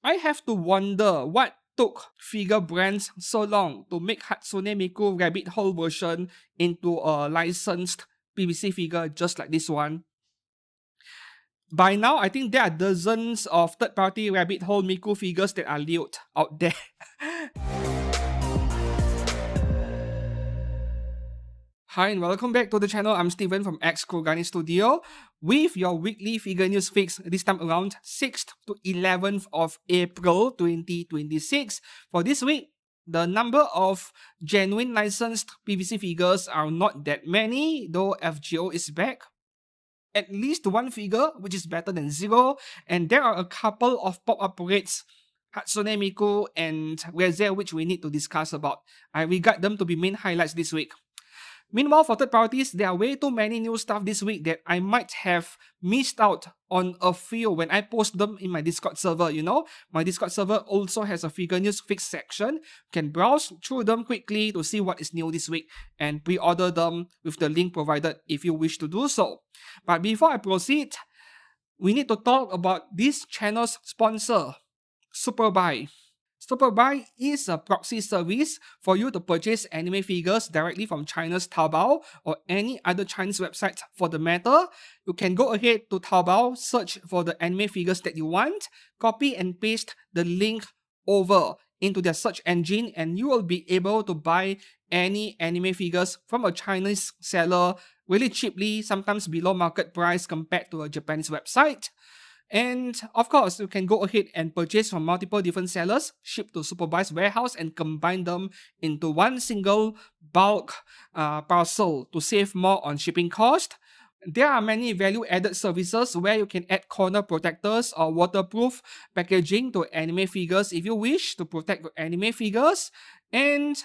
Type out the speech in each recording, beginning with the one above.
I have to wonder what took figure brands so long to make Hatsune Miku Rabbit Hole version into a licensed PVC figure just like this one. By now, I think there are dozens of third-party Rabbit Hole Miku figures that are leaked out there. Hi and welcome back to the channel. I'm Steven from X Kurogane Studio with your weekly figure news fix this time around 6th to 11th of April 2026. For this week, the number of genuine licensed PVC figures are not that many, though FGO is back. At least one figure, which is better than zero, and there are a couple of pop-up raids, Hatsune Miku and resin, which we need to discuss about. I regard them to be main highlights this week. Meanwhile, for third parties, there are way too many new stuff this week that I might have missed out on a few when I post them in my Discord server, My Discord server also has a figure news fix section. You can browse through them quickly to see what is new this week and pre-order them with the link provided if you wish to do so. But before I proceed, we need to talk about this channel's sponsor, Superbuy. Superbuy is a proxy service for you to purchase anime figures directly from China's Taobao or any other Chinese website for the matter. You can go ahead to Taobao, search for the anime figures that you want, copy and paste the link over into their search engine, and you will be able to buy any anime figures from a Chinese seller really cheaply, sometimes below market price compared to a Japanese website. And of course, you can go ahead and purchase from multiple different sellers, ship to Superbuy's warehouse, and combine them into one single bulk parcel to save more on shipping cost. There are many value-added services where you can add corner protectors or waterproof packaging to anime figures if you wish to protect your anime figures. And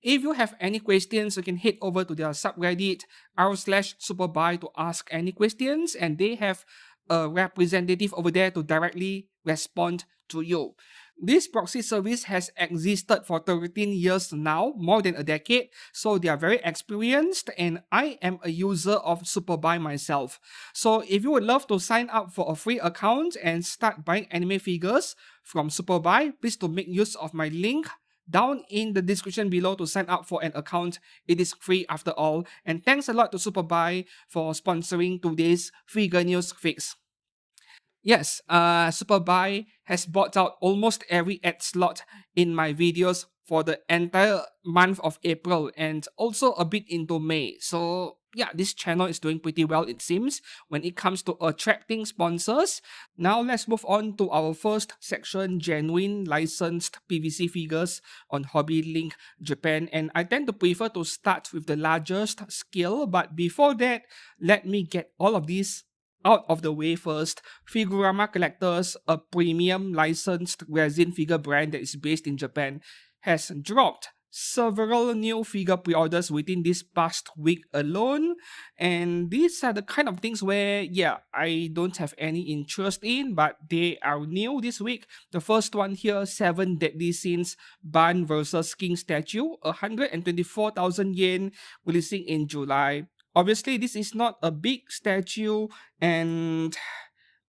if you have any questions, you can head over to their subreddit r/superbuy to ask any questions, and they have a representative over there to directly respond to you. This proxy service has existed for 13 years now, more than a decade, so they are very experienced, and I am a user of Superbuy myself. So if you would love to sign up for a free account and start buying anime figures from Superbuy, please to make use of my link down in the description below to sign up for an account. It is free after all. And thanks a lot to Superbuy for sponsoring today's figure news fix. Yes, Superbuy has bought out almost every ad slot in my videos for the entire month of April and also a bit into May. So yeah, this channel is doing pretty well, it seems, when it comes to attracting sponsors. Now let's move on to our first section, genuine licensed PVC figures on Hobby Link Japan. And I tend to prefer to start with the largest scale, but before that, let me get all of these out of the way first. Figurama Collectors, a premium licensed resin figure brand that is based in Japan, has dropped several new figure pre-orders within this past week alone, and these are the kind of things where, yeah, I don't have any interest in, but they are new this week. The first one here, 7 Deadly Sins Ban vs King statue, 124,000 yen, releasing in July. Obviously, this is not a big statue, and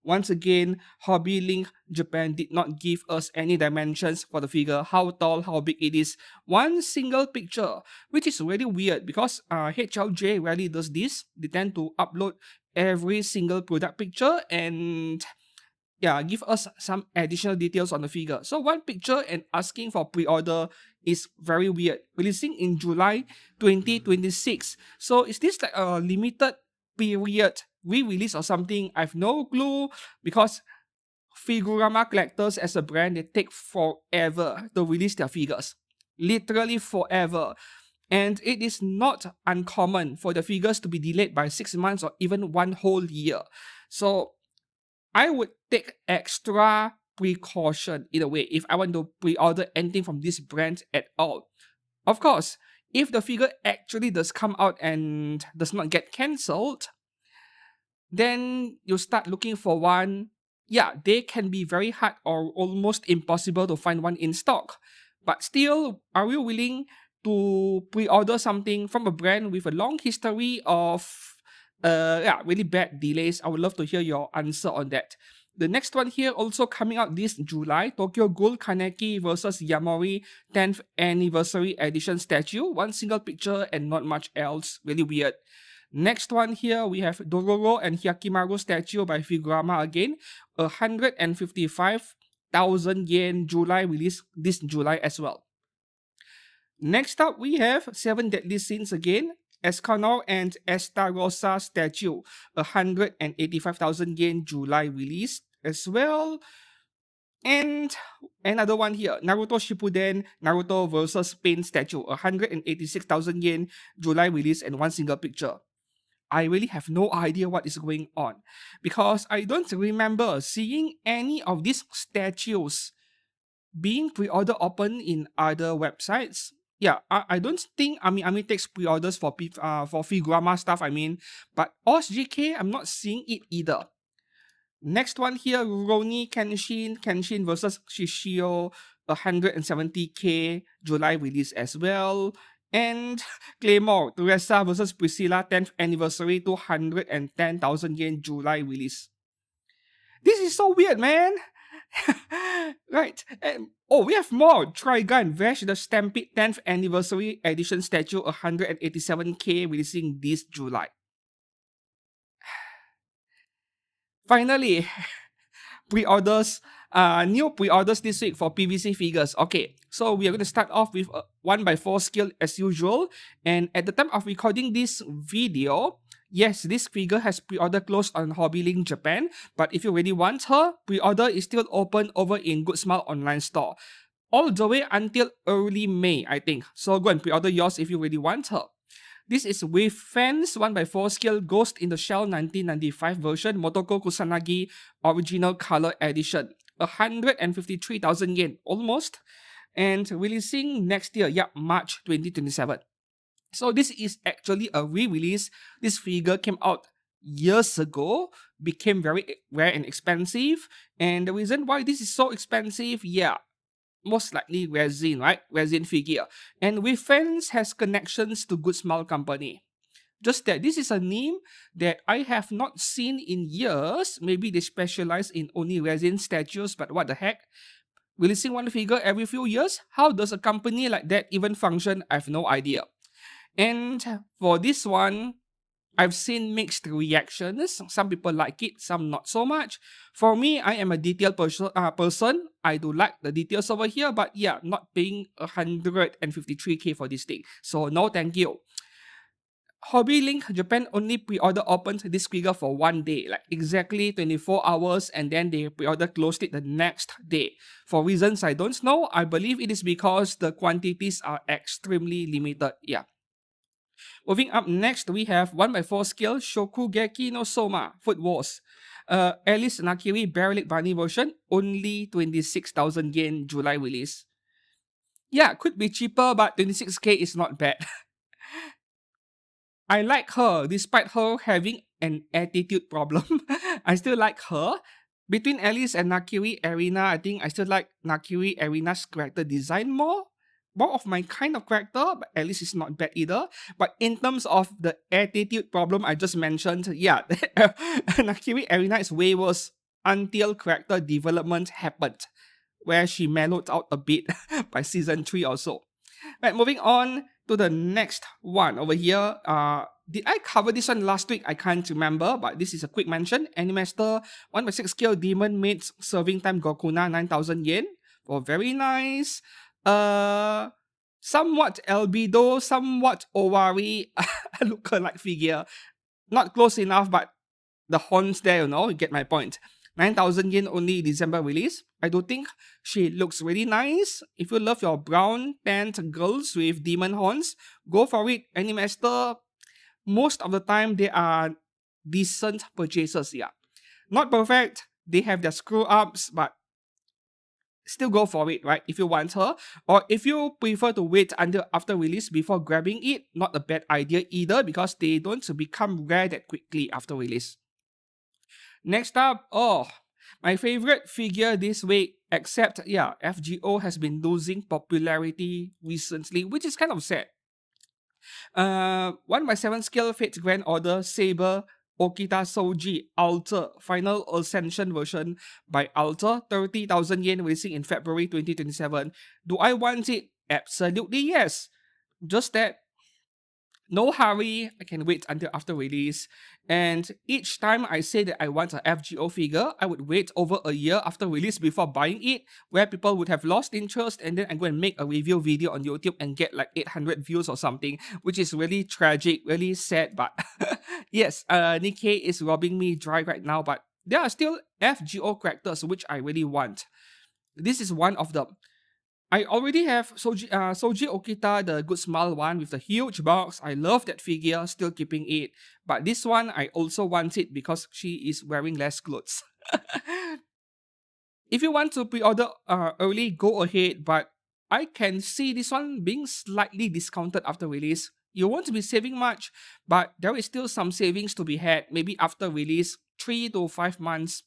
once again, Hobby Link Japan did not give us any dimensions for the figure, how tall, how big it is. One single picture, which is really weird because HLJ rarely does this. They tend to upload every single product picture and yeah, give us some additional details on the figure. So one picture and asking for pre-order is very weird. Releasing in July 2026. So is this like a limited period re-release or something? I have no clue, because Figurama Collectors as a brand, they take forever to release their figures. Literally forever. And it is not uncommon for the figures to be delayed by 6 months or even one whole year. So I would take extra precaution in a way if I want to pre-order anything from this brand at all. Of course, if the figure actually does come out and does not get cancelled, then you start looking for one. Yeah, they can be very hard or almost impossible to find one in stock. But still, are you willing to pre-order something from a brand with a long history of really bad delays? I would love to hear your answer on that. The next one here also coming out this July, Tokyo Ghoul Kaneki versus Yamori 10th Anniversary Edition statue. One single picture and not much else. Really weird. Next one here, we have Dororo and Hyakimaru statue by Figurama again. 155,000 yen July release this July as well. Next up, we have 7 Deadly Sins again. Escanor and Estarossa statue. 185,000 yen July release as well. And another one here, Naruto Shippuden, Naruto vs. Pain statue. 186,000 yen July release and one single picture. I really have no idea what is going on because I don't remember seeing any of these statues being pre-order open in other websites. Yeah, I don't think Ami takes pre-orders for Figurama stuff, but OSGK, I'm not seeing it either. Next one here, Rurouni Kenshin versus Shishio, 170k July release as well. And Claymore, Teresa versus Priscilla 10th anniversary, 210,000 yen July release. This is so weird, man. Right. And, we have more. Trigun Vash the Stampede 10th anniversary edition statue, 187k releasing this July. Finally, pre-orders. New pre-orders this week for PVC figures. Okay, so we are going to start off with 1x4 scale as usual. And at the time of recording this video, yes, this figure has pre-order closed on Hobbylink Japan. But if you really want her, pre-order is still open over in Good Smile online store. All the way until early May, I think. So go and pre-order yours if you really want her. This is with Fans 1x4 scale Ghost in the Shell 1995 version, Motoko Kusanagi original color edition. 153,000 yen, almost. And releasing next year, March 2027. So this is actually a re-release. This figure came out years ago, became very rare and expensive. And the reason why this is so expensive, most likely resin, right? Resin figure. And with Fans has connections to Good Smile Company. Just that this is a name that I have not seen in years. Maybe they specialize in only resin statues, but what the heck? Releasing one figure every few years? How does a company like that even function? I have no idea. And for this one, I've seen mixed reactions. Some people like it, some not so much. For me, I am a detailed person. I do like the details over here, but not paying 153k for this thing. So no thank you. Hobbylink Japan only pre-order opened this figure for one day, like exactly 24 hours, and then they pre-order closed it the next day. For reasons I don't know, I believe it is because the quantities are extremely limited. Moving up next, we have 1x4 scale Shokugeki no Soma Food Wars. Alice Nakiri Barrel Bunny version, only 26,000 yen July release. Could be cheaper, but 26k is not bad. I like her despite her having an attitude problem. I still like her. Between Alice and Nakiri Erina, I think I still like Nakiri Erina's character design more. More of my kind of character, but Alice is not bad either. But in terms of the attitude problem I just mentioned, Nakiri Erina is way worse until character development happened, where she mellowed out a bit by season 3 or so. Right, moving on to the next one over here. Did I cover this one last week? I can't remember, but this is a quick mention. Animaster 1x6 scale Demon Maid's Serving Time Gokuna 9,000 yen. For very nice. Somewhat albedo, somewhat Owari lookalike figure. Not close enough, but the horns there, you get my point. 9,000 yen only December release. I do think she looks really nice. If you love your brown tanned girls with demon horns, go for it. Animaster, most of the time they are decent purchases. Not perfect. They have their screw ups, but still go for it, right? If you want her, or if you prefer to wait until after release before grabbing it, not a bad idea either because they don't become rare that quickly after release. Next up, my favorite figure this week, except, FGO has been losing popularity recently, which is kind of sad. 1x7 scale Fate's Grand Order Saber Okita Soji Alter Final Ascension version by Alter, 30,000 yen, releasing in February 2027. Do I want it? Absolutely yes. Just that no hurry, I can wait until after release. And each time I say that I want a FGO figure, I would wait over a year after release before buying it, where people would have lost interest, and then I go and make a review video on YouTube and get like 800 views or something, which is really tragic, really sad. But yes, Nikkei is robbing me dry right now, but there are still FGO characters which I really want. This is one of them. I already have Soji Okita, the Good Smile one with the huge box. I love that figure, still keeping it. But this one, I also want it because she is wearing less clothes. If you want to pre-order early, go ahead. But I can see this one being slightly discounted after release. You won't be saving much, but there is still some savings to be had. Maybe after release, 3 to 5 months.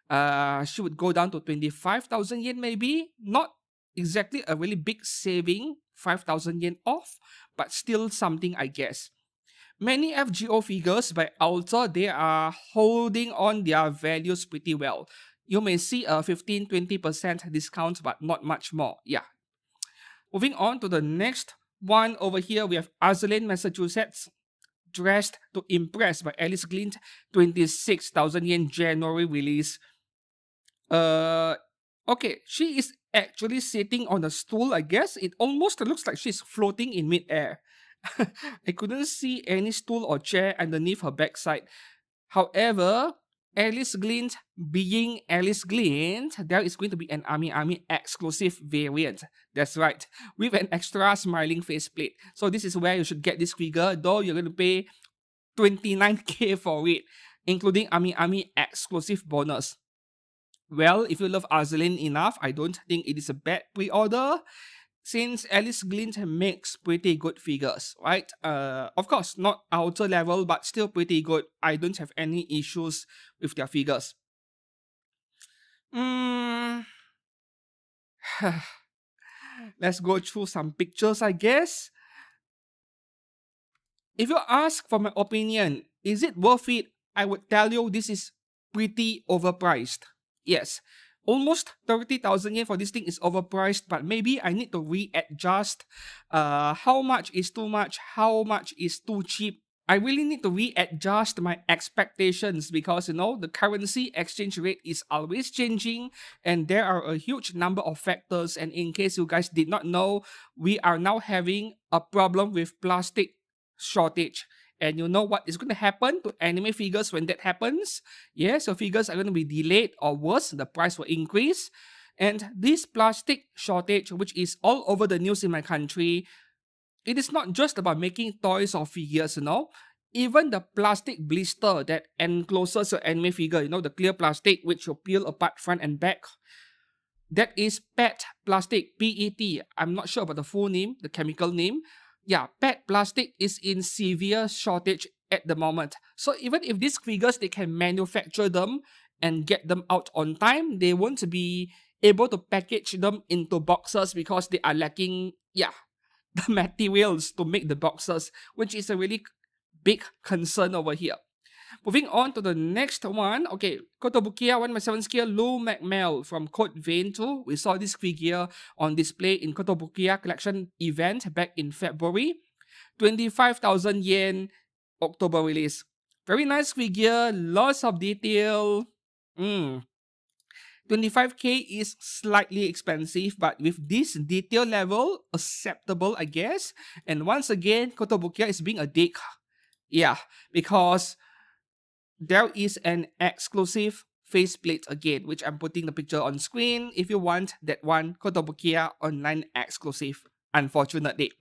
She would go down to 25,000 yen maybe. Not exactly a really big saving, 5,000 yen off, but still something, I guess. Many FGO figures by Alter, they are holding on their values pretty well. You may see a 15-20% discount, but not much more. Yeah. Moving on to the next one over here, we have Azalea, Massachusetts. Dressed to Impress by Alice Glint, 26,000 yen January release. Okay, she is actually sitting on a stool, I guess. It almost looks like she's floating in mid-air. I couldn't see any stool or chair underneath her backside. However, Alice Glint being Alice Glint, there is going to be an Ami exclusive variant. That's right, with an extra smiling faceplate. So this is where you should get this figure, though you're going to pay 29k for it, including Ami exclusive bonus. Well, if you love Azalea enough, I don't think it is a bad pre-order, since Alice Glint makes pretty good figures, right? Of course, not outer level, but still pretty good. I don't have any issues with their figures. Let's go through some pictures, I guess. If you ask for my opinion, is it worth it? I would tell you this is pretty overpriced. Yes, almost 30,000 yen for this thing is overpriced, but maybe I need to readjust how much is too much, how much is too cheap. I really need to readjust my expectations because, the currency exchange rate is always changing and there are a huge number of factors. And in case you guys did not know, we are now having a problem with plastic shortage. And you know what is going to happen to anime figures when that happens? Yes, your figures are going to be delayed, or worse, the price will increase. And this plastic shortage, which is all over the news in my country, it is not just about making toys or figures, Even the plastic blister that encloses your anime figure, the clear plastic which you peel apart front and back, that is PET plastic, PET. I'm not sure about the full name, the chemical name. Yeah, PET plastic is in severe shortage at the moment. So even if these figures, they can manufacture them and get them out on time, they won't be able to package them into boxes because they are lacking, the materials to make the boxes, which is a really big concern over here. Moving on to the next one. Okay, Kottobukia 1/7 scale Lou McMell from Code Vein 2. We saw this figure on display in Kottobukia collection event back in February. 25,000 yen, October release. Very nice figure, lots of detail. 25k is slightly expensive, but with this detail level, acceptable, I guess. And once again, Kottobukia is being a dick. Yeah, because there is an exclusive faceplate again, which I'm putting the picture on screen. If you want that one, Kottobukia online exclusive, unfortunately.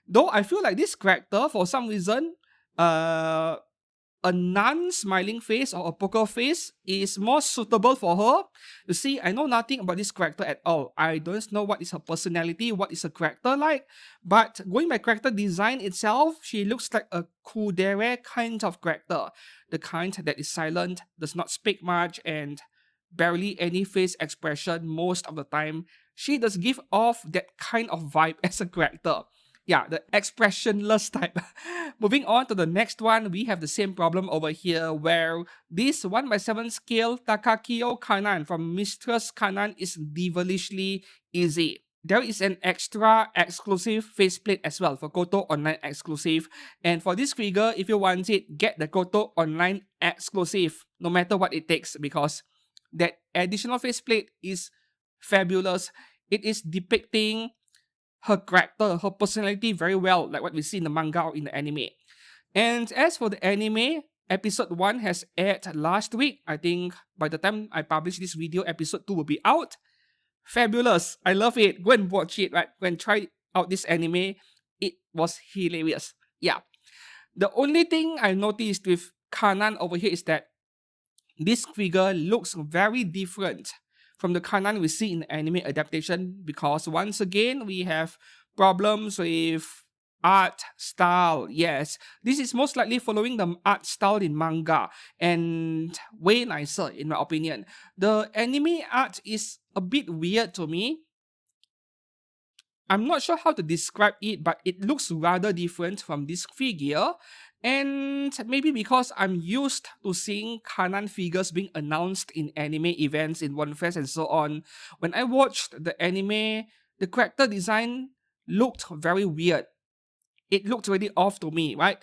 Though I feel like this character, for some reason, a non-smiling face or a poker face is more suitable for her. You see, I know nothing about this character at all. I don't know what is her personality, what is her character like. But going by character design itself, she looks like a kudere kind of character. The kind that is silent, does not speak much, and barely any face expression most of the time. She does give off that kind of vibe as a character. Yeah, the expressionless type. Moving on to the next one, we have the same problem over here where this 1/7 scale Takakio Kanan from Mistress Kanan is devilishly easy. There is an extra exclusive faceplate as well for Koto Online exclusive. And for this figure, if you want it, get the Koto Online exclusive, no matter what it takes, because that additional faceplate is fabulous. It is depicting her character, her personality very well, like what we see in the manga or in the anime. And as for the anime, episode 1 has aired last week. I think by the time I publish this video, episode 2 will be out. Fabulous. I love it. Go and watch it, right? Go and try out this anime. It was hilarious. Yeah. The only thing I noticed with Kanan over here is that this figure looks very different from the Kanan we see in the anime adaptation, because once again we have problems with art style. Yes, this is most likely following the art style in manga and way nicer in my opinion. The anime art is a bit weird to me. I'm not sure how to describe it, but it looks rather different from this figure. And maybe because I'm used to seeing Kanan figures being announced in anime events in One Fest and so on, when I watched the anime, the character design looked very weird. It looked really off to me, right?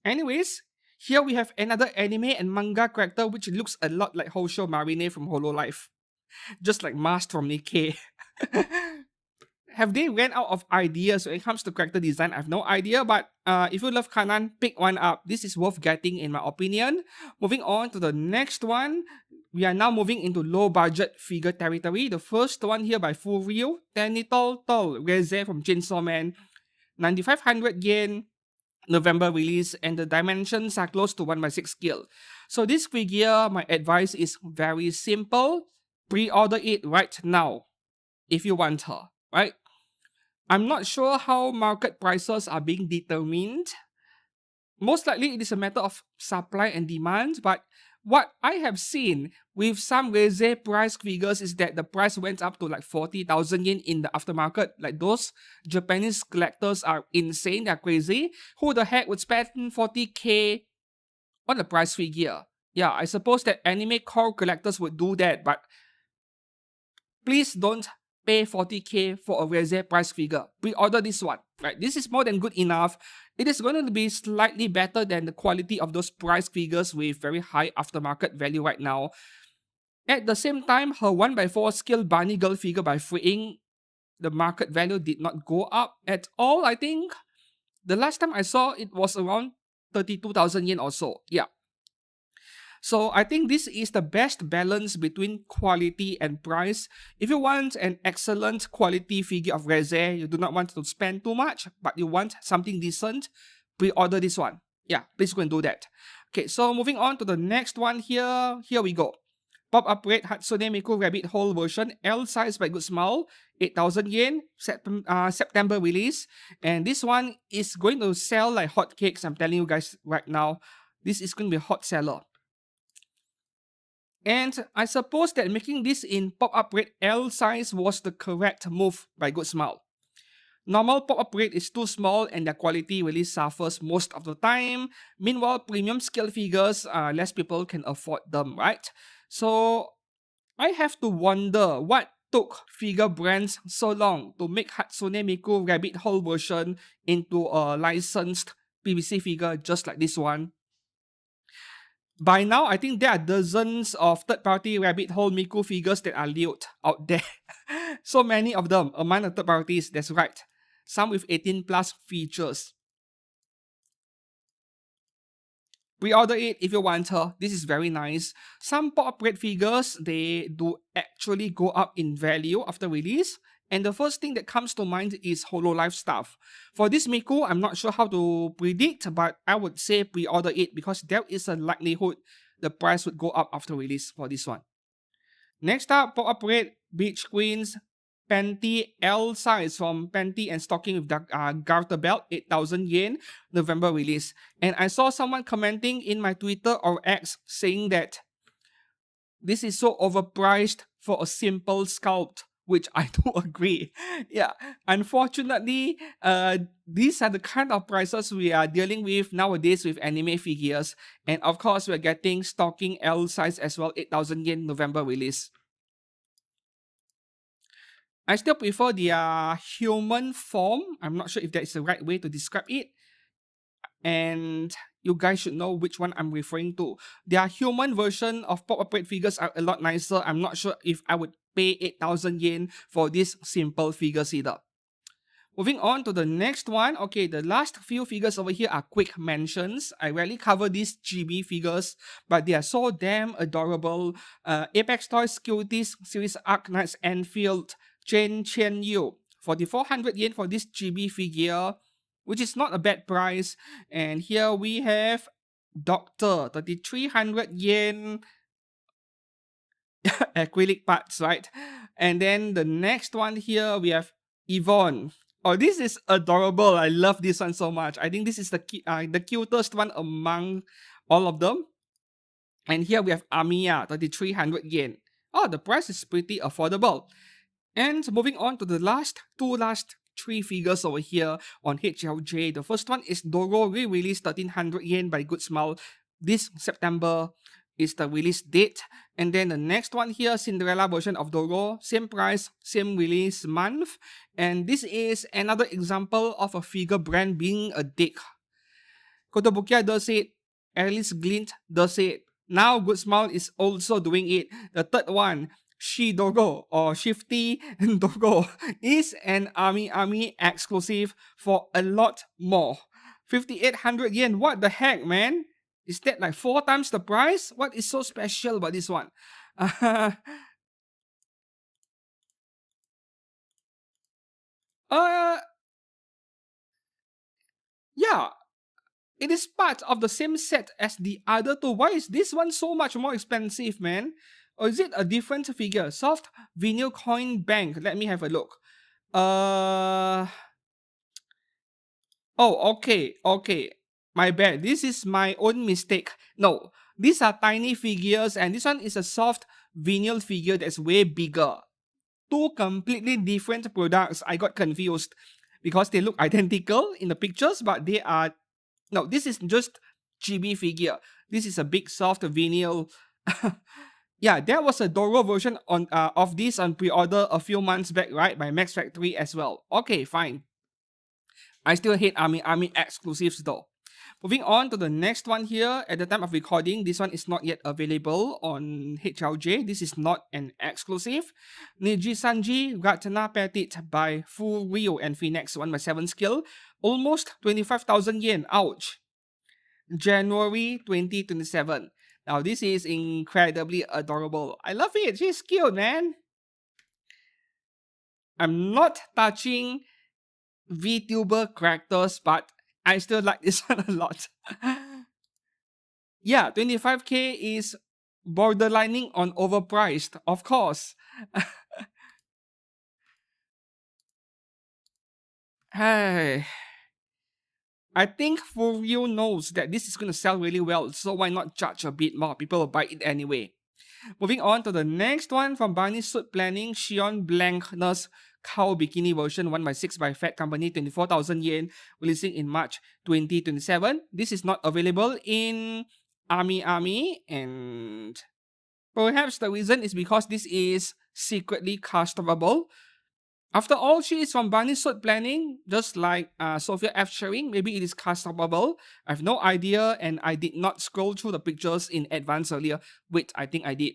Anyways, here we have another anime and manga character which looks a lot like Hosho Marine from Hololive. Just like Mast from Nikkei. Have they ran out of ideas when it comes to character design? I have no idea, but if you love Kanan, pick one up. This is worth getting in my opinion. Moving on to the next one, we are now moving into low budget figure territory. The first one here by Furyu, Tenitol Tol, Reze from Chainsaw Man, 9,500 yen, November release, and the dimensions are close to 1/6 scale. So this figure, my advice is very simple. Pre-order it right now if you want her, right? I'm not sure how market prices are being determined. Most likely it is a matter of supply and demand, but what I have seen with some Reze price figures is that the price went up to like 40,000 yen in the aftermarket. Like those Japanese collectors are insane, they're crazy. Who the heck would spend 40k on a price figure? Yeah, I suppose that anime core collectors would do that, but please don't pay 40k for a Reze price figure. Pre-order this one, right? This is more than good enough. It is going to be slightly better than the quality of those price figures with very high aftermarket value right now. At the same time, her 1/4 scale Bunny Girl figure by freeing, the market value did not go up at all. I think the last time I saw it was around 32,000 yen or so. Yeah. So I think this is the best balance between quality and price. If you want an excellent quality figure of Reze, you do not want to spend too much, but you want something decent, pre-order this one. Yeah, please go and do that. Okay, so moving on to the next one here. Here we go. Pop-up rate Hatsune Miku Rabbit Hole version, L size by Good Smile, 8,000 yen, September release. And this one is going to sell like hotcakes, I'm telling you guys right now. This is going to be a hot seller. And I suppose that making this in pop-up rate L size was the correct move by Good Smile. Normal pop-up rate is too small and their quality really suffers most of the time. Meanwhile, premium scale figures, less people can afford them, right? So I have to wonder what took figure brands so long to make Hatsune Miku Rabbit Hole version into a licensed PVC figure just like this one. By now, I think there are dozens of third-party Rabbit Hole Miku figures that are leaked out there. So many of them among the third parties, that's right. Some with 18 plus features. Pre-order it if you want her. This is very nice. Some pop-up rate figures, they do actually go up in value after release. And the first thing that comes to mind is Hololive stuff. For this Miku, I'm not sure how to predict, but I would say pre-order it because there is a likelihood the price would go up after release for this one. Next up, pop-up rate Beach Queens Panty L size from Panty and Stocking with the garter belt, 8,000 yen, November release. And I saw someone commenting in my Twitter or X saying that this is so overpriced for a simple sculpt which I do agree. Yeah, unfortunately, these are the kind of prices we are dealing with nowadays with anime figures. And of course, we're getting stocking L size as well, 8,000 yen November release. I still prefer their human form. I'm not sure if that is the right way to describe it. And you guys should know which one I'm referring to. Their human version of Pop Up figures are a lot nicer. I'm not sure if I would pay 8,000 yen for this simple figures either. Moving on to the next one. Okay, the last few figures over here are quick mentions. I rarely cover these Chibi figures, but they are so damn adorable. Apex Toys Cuties Series Arc Knights Enfield Chen Yu. 4,400 yen for this Chibi figure, which is not a bad price. And here we have Doctor, 3,300 yen. Acrylic parts, right? And then the next one here, we have Yvonne. Oh, this is adorable. I love this one so much. I think this is the cutest one among all of them. And here we have Amiya, 3,300 yen. Oh, the price is pretty affordable. And moving on to the last three figures over here on HLJ. The first one is Doro re-release 1,300 yen by Good Smile. This September is the release date. And then the next one here, Cinderella version of Doro. Same price, same release month. And this is another example of a figure brand being a dick. Kottobukia does it. Alice Glint does it. Now Good Smile is also doing it. The third one, Shidogo or Shifty Dogo is an Ami exclusive for a lot more. 5,800 yen. What the heck, man? Is that like 4 times the price? What is so special about this one? Uh, yeah, it is part of the same set as the other two. Why is this one so much more expensive, man? Or is it a different figure? Soft vinyl coin bank. Let me have a look. Uh oh, okay. My bad. This is my own mistake. No, these are tiny figures, and this one is a soft vinyl figure that's way bigger. Two completely different products. I got confused because they look identical in the pictures, but they are no. This is just Chibi figure. This is a big soft vinyl. Yeah, there was a Doro version on of this on pre-order a few months back, right? By Max Factory as well. Okay, fine. I still hate Army exclusives though. Moving on to the next one here. At the time of recording, this one is not yet available on HLJ. This is not an exclusive. Niji Sanji Ratna Petit by Fu Ryu and Phoenix 1 by 7 skill. Almost 25,000 yen. Ouch. January 2027. Now this is incredibly adorable. I love it. She's cute, man. I'm not touching VTuber characters, but I still like this one a lot. Yeah, 25k is borderlining on overpriced, of course. Hey, I think Furio knows that this is going to sell really well, so why not charge a bit more? People will buy it anyway. Moving on to the next one from Barney Suit Planning, Shion Blankness Cow Bikini version 1x6 by Fat Company, 24,000 yen, releasing in March 2027. This is not available in Army, and perhaps the reason is because this is secretly customable. After all, she is from Barney Suit Planning, just like Sophia F. Sharing. Maybe it is customable. I have no idea, and I did not scroll through the pictures in advance earlier. Wait, I think I did.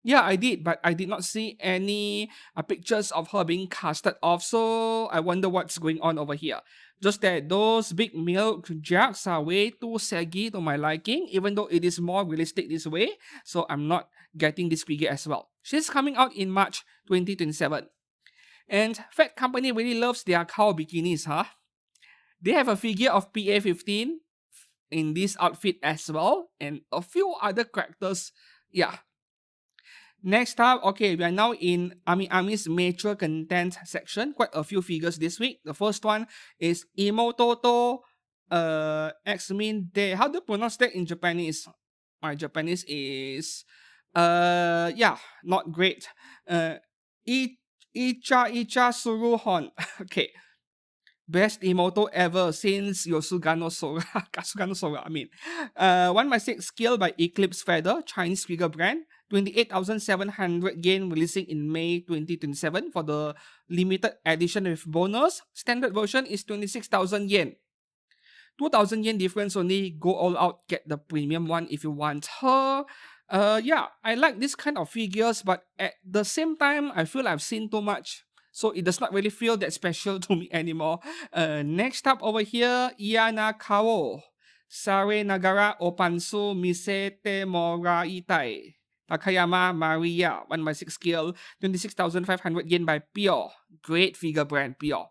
Yeah, I did, but I did not see any pictures of her being casted off, so I wonder what's going on over here. Just that those big milk jugs are way too saggy to my liking, even though it is more realistic this way, so I'm not getting this figure as well. She's coming out in March 2027. And Fat Company really loves their cow bikinis, huh? They have a figure of PA-15 in this outfit as well, and a few other characters. Yeah. Next up, okay, we are now in Ami's major content section. Quite a few figures this week. The first one is Imototo X-Min Day. How do you pronounce that in Japanese? My Japanese is yeah, not great. Icha Suruhon. Okay. Best emoto ever since Yosugano Sora. Kasugano Sora, I mean. 1/6 skill by Eclipse Feather, Chinese figure brand. 28,700 yen releasing in May 2027 for the limited edition with bonus. Standard version is 26,000 yen. 2,000 yen difference only. Go all out, get the premium one if you want her. Yeah, I like this kind of figures, but at the same time, I feel I've seen too much. So it does not really feel that special to me anymore. Next up over here, Iana Kao. Sare Nagara Opansu Misete Moraitai. Takayama Maria, 1/6 skill, 26,500 yen by Pure. Great figure brand, Pure.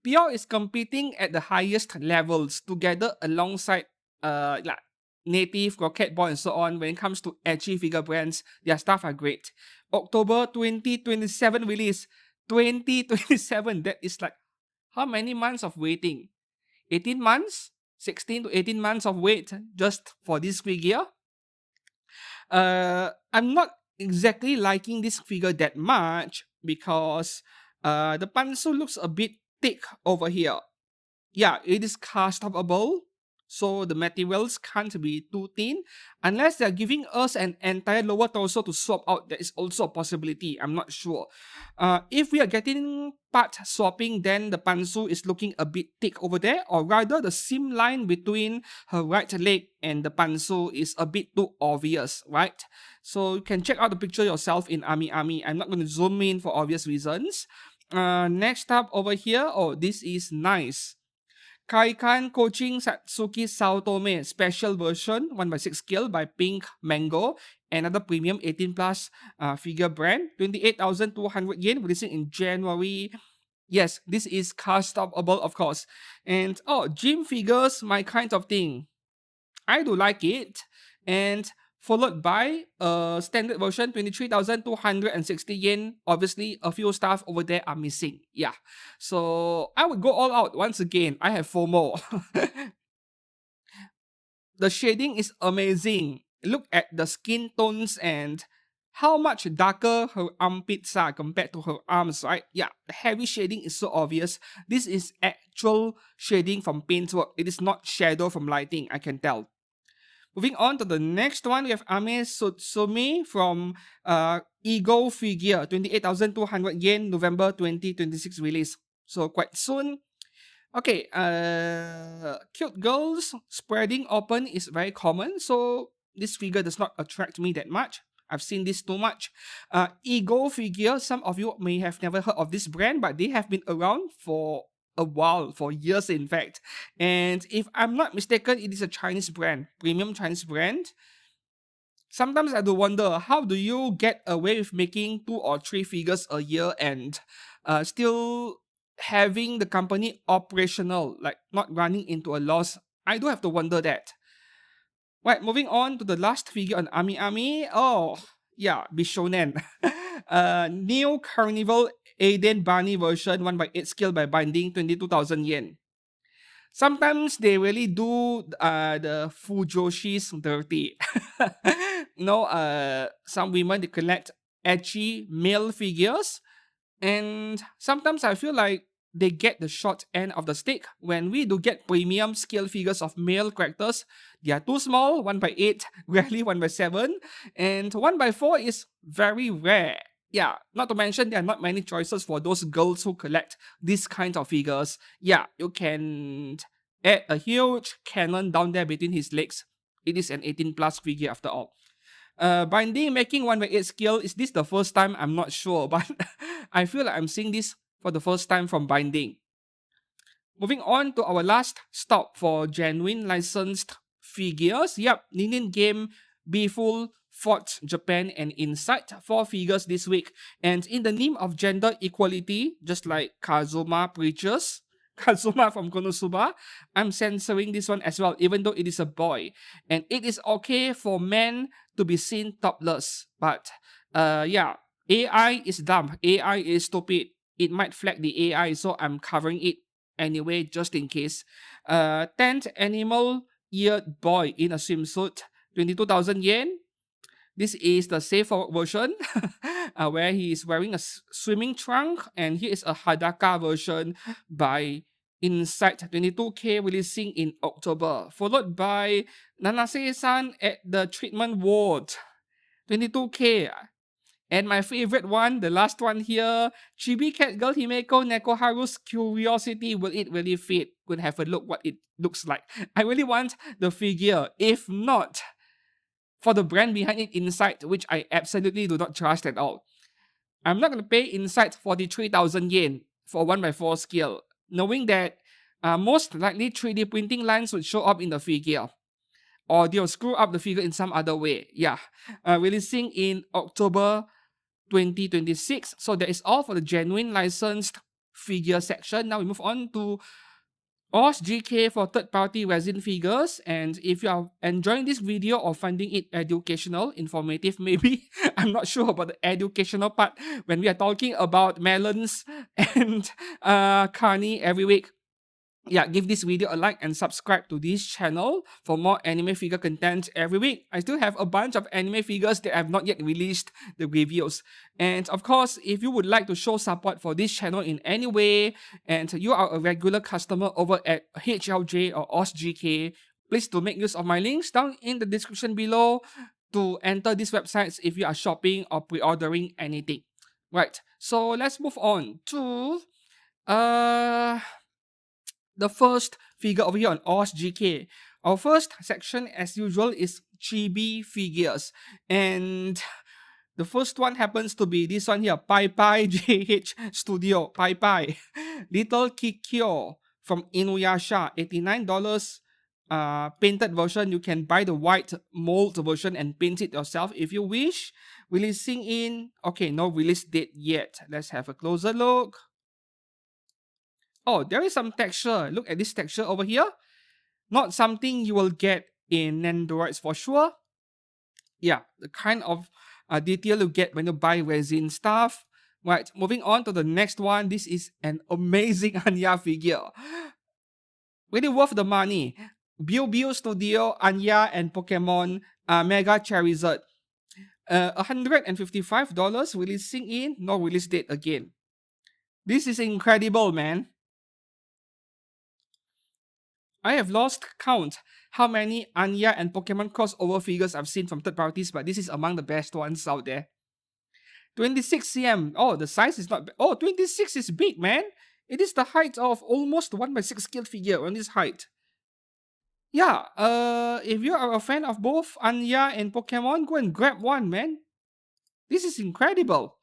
Pure is competing at the highest levels together alongside like Native, Rocket Ball, and so on. When it comes to edgy figure brands, their stuff are great. October 2027 release. 2027. That is like how many months of waiting? 18 months? 16 to 18 months of wait just for this figure. I'm not exactly liking this figure that much because the pansu looks a bit thick over here. Yeah, it is castable, so the materials can't be too thin. Unless they're giving us an entire lower torso to swap out, that is also a possibility. I'm not sure. If we are getting part swapping, then the pansu is looking a bit thick over there, or rather the seam line between her right leg and the pansu is a bit too obvious, right? So you can check out the picture yourself in Ami Ami. I'm not going to zoom in for obvious reasons. Next up over here, oh, this is nice. Kaikan Coaching Satsuki Saotome Special Version 1/6 skill by Pink Mango. Another premium 18 plus figure brand. 28,200 yen releasing in January. Yes, this is castable, of course. And oh, gym figures, my kind of thing. I do like it. And followed by standard version 23,260 yen. Obviously, a few stuff over there are missing. Yeah. So I would go all out once again. I have FOMO. The shading is amazing. Look at the skin tones and how much darker her armpits are compared to her arms, right? Yeah, the heavy shading is so obvious. This is actual shading from paintwork. It is not shadow from lighting, I can tell. Moving on to the next one, we have Ame Sutsumi from Ego Figure, 28,200 yen, November 2026 release. So quite soon. Okay, cute girls spreading open is very common, so this figure does not attract me that much. I've seen this too much. Ego Figure, some of you may have never heard of this brand, but they have been around for a while, for years in fact. And if I'm not mistaken, it is a Chinese brand, premium Chinese brand. Sometimes I do wonder, how do you get away with making 2 or 3 figures a year and still having the company operational, like not running into a loss? I do have to wonder that. Right, moving on to the last figure on Ami Ami. Oh, yeah, Bishonen. New Carnival Aiden Barney version 1/8 scale by binding, 22,000 yen. Sometimes they really do the Fujoshis dirty. Some women, they collect edgy male figures, and sometimes I feel like they get the short end of the stick. When we do get premium scale figures of male characters, they are too small, 1/8, rarely 1/7, and 1/4 is very rare. Yeah, not to mention there are not many choices for those girls who collect these kinds of figures. Yeah, you can add a huge cannon down there between his legs. It is an 18 plus figure after all. Binding, making 1/8 scale, is this the first time? I'm not sure, but I feel like I'm seeing this for the first time from Binding. Moving on to our last stop for genuine licensed figures. Yep, Ninin Game, Beeful, Fort Japan, and Insight. 4 figures this week. And in the name of gender equality, just like Kazuma preaches, Kazuma from Konosuba, I'm censoring this one as well, even though it is a boy. And it is okay for men to be seen topless. But yeah, AI is dumb. AI is stupid. It might flag the AI, so I'm covering it anyway, just in case. 10th animal eared boy in a swimsuit, 22,000 yen. This is the safe forward version where he is wearing a swimming trunk, and here is a Hadaka version by Insight 22K releasing in October, followed by Nanase-san at the treatment ward 22K. And my favorite one, the last one here, Chibi Cat Girl Himeko Nekoharu's Curiosity. Will it really fit? Could have a look what it looks like. I really want the figure. If not, for the brand behind it, Insight, which I absolutely do not trust at all, I'm not going to pay Insight 43,000 yen for 1x4 scale, knowing that most likely 3D printing lines would show up in the figure, or they'll screw up the figure in some other way. Yeah, releasing in October 2026. So that is all for the genuine licensed figure section. Now we move on to OSGK for third-party resin figures. And if you are enjoying this video or finding it educational, informative, maybe, I'm not sure about the educational part when we are talking about melons and Carney every week. Yeah, give this video a like and subscribe to this channel for more anime figure content every week. I still have a bunch of anime figures that I have not yet released the reviews. And of course, if you would like to show support for this channel in any way, and you are a regular customer over at HLJ or OSGK, please do make use of my links down in the description below to enter these websites if you are shopping or pre-ordering anything. Right, so let's move on to the first figure over here on OSGK. Our first section, as usual, is Chibi figures. And the first one happens to be this one here, Pai Pai JH Studio, Pai Pai. Little Kikyo from Inuyasha, $89. Painted version. You can buy the white mold version and paint it yourself if you wish. Releasing in, okay, no release date yet. Let's have a closer look. Oh, there is some texture. Look at this texture over here. Not something you will get in Nendoroids for sure. Yeah, the kind of detail you get when you buy resin stuff. Right, moving on to the next one. This is an amazing Anya figure. Really worth the money. Bio Studio, Anya, and Pokemon Mega Charizard. $155 releasing in, no release date again. This is incredible, man. I have lost count how many Anya and Pokemon crossover figures I've seen from third parties, but this is among the best ones out there. 26 cm. Oh, the size is not... Oh, 26 is big, man. It is the height of almost 1x6 scale figure on this height. Yeah, if you are a fan of both Anya and Pokemon, go and grab one, man. This is incredible.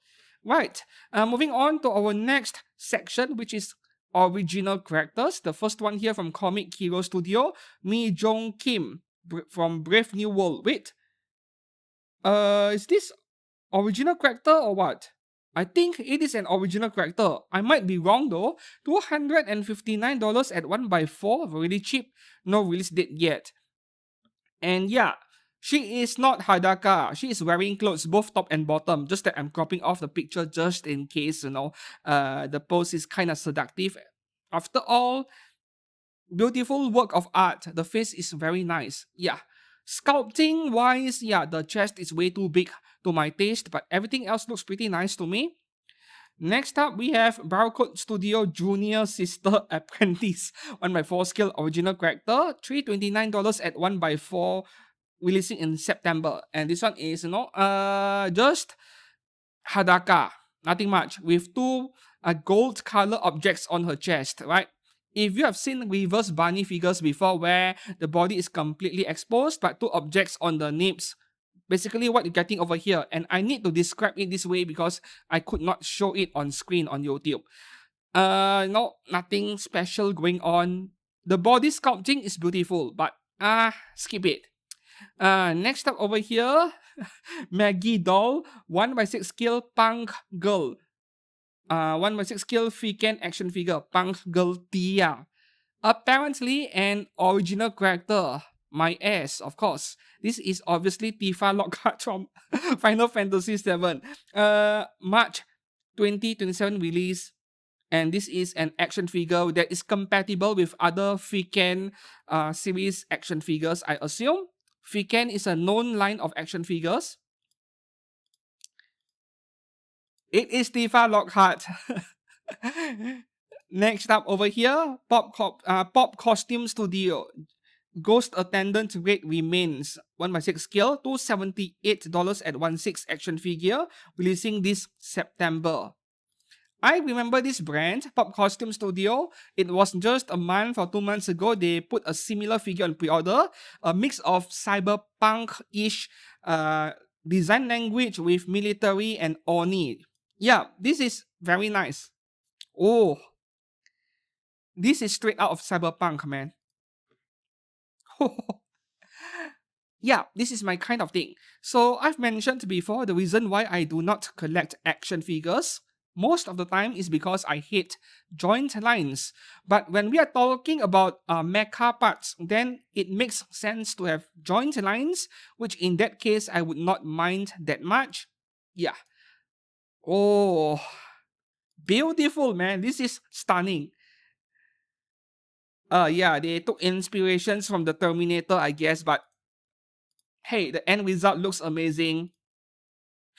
Right, moving on to our next section, which is original characters. The first one here from Comic Hero Studio, Mi Jong Kim from Brave New World. Wait, is this original character or what? I think it is an original character. I might be wrong though. $259 at 1x4, really cheap. No release date yet. And yeah, she is not Hadaka. She is wearing clothes, both top and bottom. Just that I'm cropping off the picture just in case, the pose is kind of seductive. After all, beautiful work of art. The face is very nice. Yeah. Sculpting wise, yeah, the chest is way too big to my taste, but everything else looks pretty nice to me. Next up, we have Barcode Studio Junior Sister Apprentice 1x4 scale original character. $329 at 1x4, releasing in September. And this one is, just Hadaka. Nothing much. With two gold color objects on her chest, right? If you have seen reverse bunny figures before where the body is completely exposed but two objects on the nips, basically what you're getting over here, and I need to describe it this way because I could not show it on screen on YouTube. No, nothing special going on. The body sculpting is beautiful, but skip it. Next up over here, Maggie Doll, 1x6 scale punk girl. 1x6 scale Fiken action figure, punk girl Tia. Apparently an original character. My ass, of course. This is obviously Tifa Lockhart from Final Fantasy VII. March 2027 release. And this is an action figure that is compatible with other Fiken series action figures, I assume. Fiken is a known line of action figures. It is Tifa Lockhart. Next up over here, Pop Costume Studio. Ghost Attendant rate remains 1/6 scale, $278 at 1/6 action figure, releasing this September. I remember this brand, Pop Costume Studio. It was just a month or 2 months ago. They put a similar figure on pre-order, a mix of cyberpunk-ish design language with military and Oni. Yeah, this is very nice. Oh, this is straight out of cyberpunk, man. Yeah, this is my kind of thing. So I've mentioned before the reason why I do not collect action figures. Most of the time is because I hate joint lines. But when we are talking about mecha parts, then it makes sense to have joint lines, which in that case I would not mind that much. Yeah. Oh, beautiful, man. This is stunning. Yeah, they took inspirations from the Terminator, I guess, but hey, the end result looks amazing.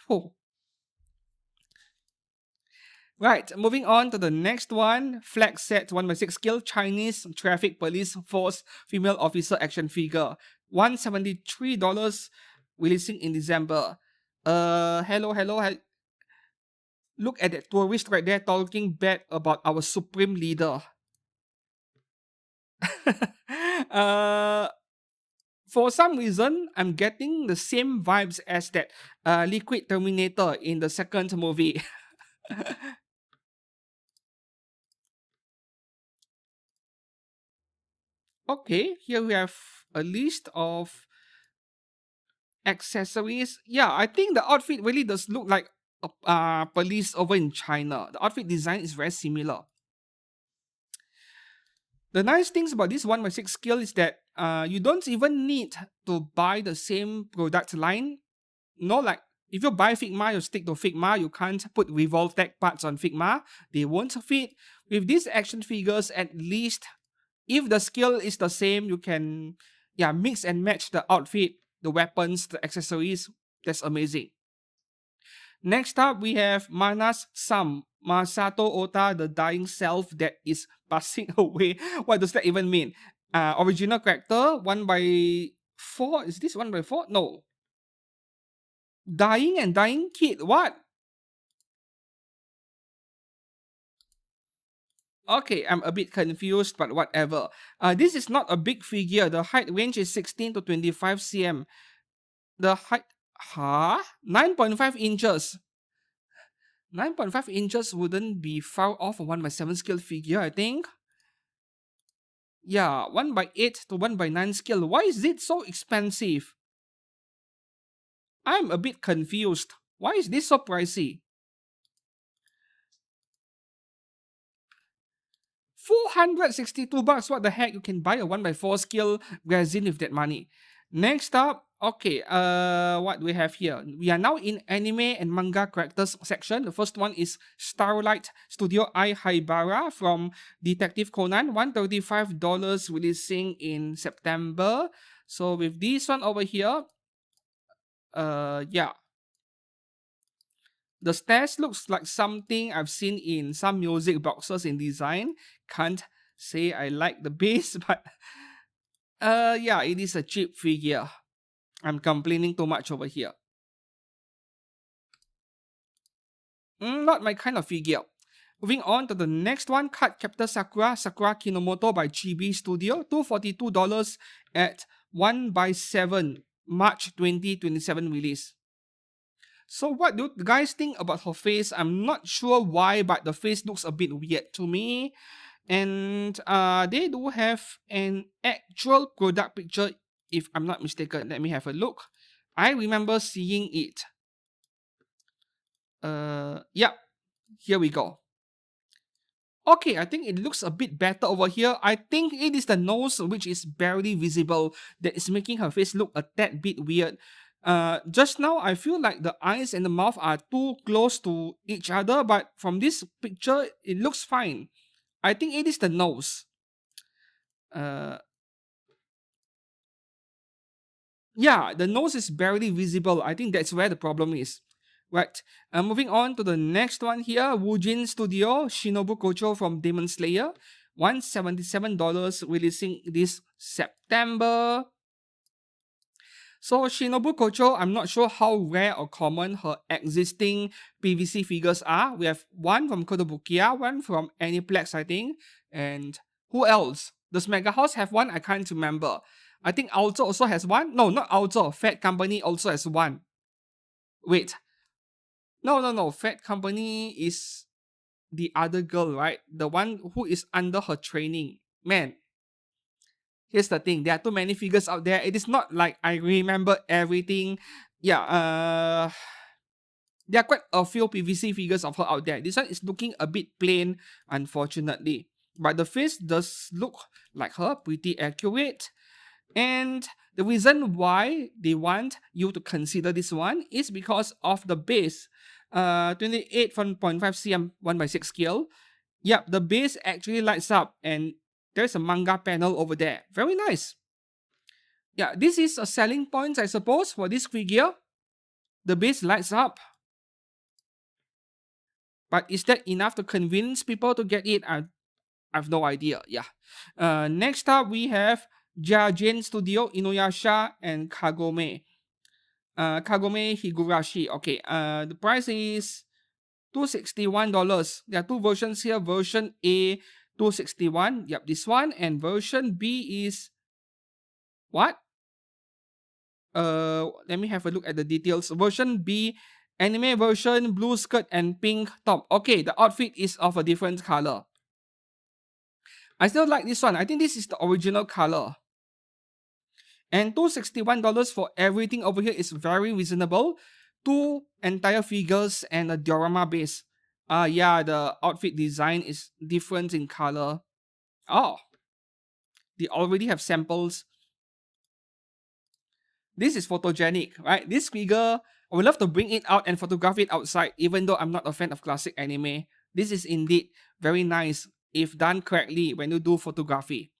Oh. Right, moving on to the next one. Flag set 1/6 scale Chinese Traffic Police Force female officer action figure. $173 releasing in December. Hello. Look at that tourist right there talking bad about our supreme leader. uh, for some reason, I'm getting the same vibes as that Liquid Terminator in the second movie. Okay, here we have a list of accessories. Yeah, I think the outfit really does look like a police over in China. The outfit design is very similar. The nice things about this 1/6 scale is that you don't even need to buy the same product line. No, like if you buy Figma, you stick to Figma. You can't put Revoltech parts on Figma. They won't fit. With these action figures, at least if the skill is the same, you can mix and match the outfit, the weapons, the accessories. That's amazing. Next up, we have Manas Sam, Masato Ota, the dying self that is passing away. What does that even mean? Original character, 1/4. Is this 1/4? No. Dying and dying kid. What? Okay, I'm a bit confused, but whatever. This is not a big figure. The height range is 16 to 25 cm. The height, 9.5 inches. 9.5 inches wouldn't be far off a 1/7 scale figure, I think. Yeah, 1/8 to 1/9 scale. Why is it so expensive? I'm a bit confused. Why is this so pricey? 462 bucks. What the heck? You can buy a 1/4 scale resin with that money. Next up, okay, what do we have here? We are now in anime and manga characters section. The first one is Starlight Studio Ai Haibara from Detective Conan, $135 releasing in September. So with this one over here, yeah. The stairs looks like something I've seen in some music boxes in design. Can't say I like the base, but yeah, it is a cheap figure. I'm complaining too much over here. Not my kind of figure. Moving on to the next one, Card Captor Sakura, Sakura Kinomoto by Chibi Studio, $242 at 1/7 March 2027 release. So what do you guys think about her face? I'm not sure why, but the face looks a bit weird to me. And they do have an actual product picture, if I'm not mistaken. Let me have a look. I remember seeing it. Yeah, here we go. Okay, I think it looks a bit better over here. I think it is the nose which is barely visible that is making her face look a tad bit weird. Just now I feel like the eyes and the mouth are too close to each other, but from this picture it looks fine. I think it is the nose. Yeah, the nose is barely visible. I think that's where the problem is. Right. Moving on to the next one here. Woojin Studio, Shinobu Kocho from Demon Slayer. $177 releasing this September. So Shinobu Kocho, I'm not sure how rare or common her existing PVC figures are. We have one from Kottobukia, one from Aniplex, I think. And who else? Does Mega House have one? I can't remember. I think Alto also has one. No, not Alto. Fat Company also has one. Wait. No. Fat Company is the other girl, right? The one who is under her training. Man, here's the thing. There are too many figures out there. It is not like I remember everything. Yeah, there are quite a few PVC figures of her out there. This one is looking a bit plain, unfortunately. But the face does look like her, pretty accurate. And the reason why they want you to consider this one is because of the base. 28.5 cm 1/6 scale. Yep, the base actually lights up and there's a manga panel over there. Very nice. Yeah, this is a selling point, I suppose, for this figure. The base lights up. But is that enough to convince people to get it? I have no idea. Yeah. Next up, we have Jajin Studio, Inuyasha, and Kagome. Kagome Higurashi. Okay. The price is $261. There are two versions here. Version A, 261. Yep, this one. And version B is what? Let me have a look at the details. Version B, anime version, blue skirt and pink top. Okay, the outfit is of a different color. I still like this one. I think this is the original color. And $261 for everything over here is very reasonable. Two entire figures and a diorama base. Yeah, the outfit design is different in color. Oh, they already have samples. This is photogenic, right? This figure, I would love to bring it out and photograph it outside, even though I'm not a fan of classic anime. This is indeed very nice if done correctly when you do photography.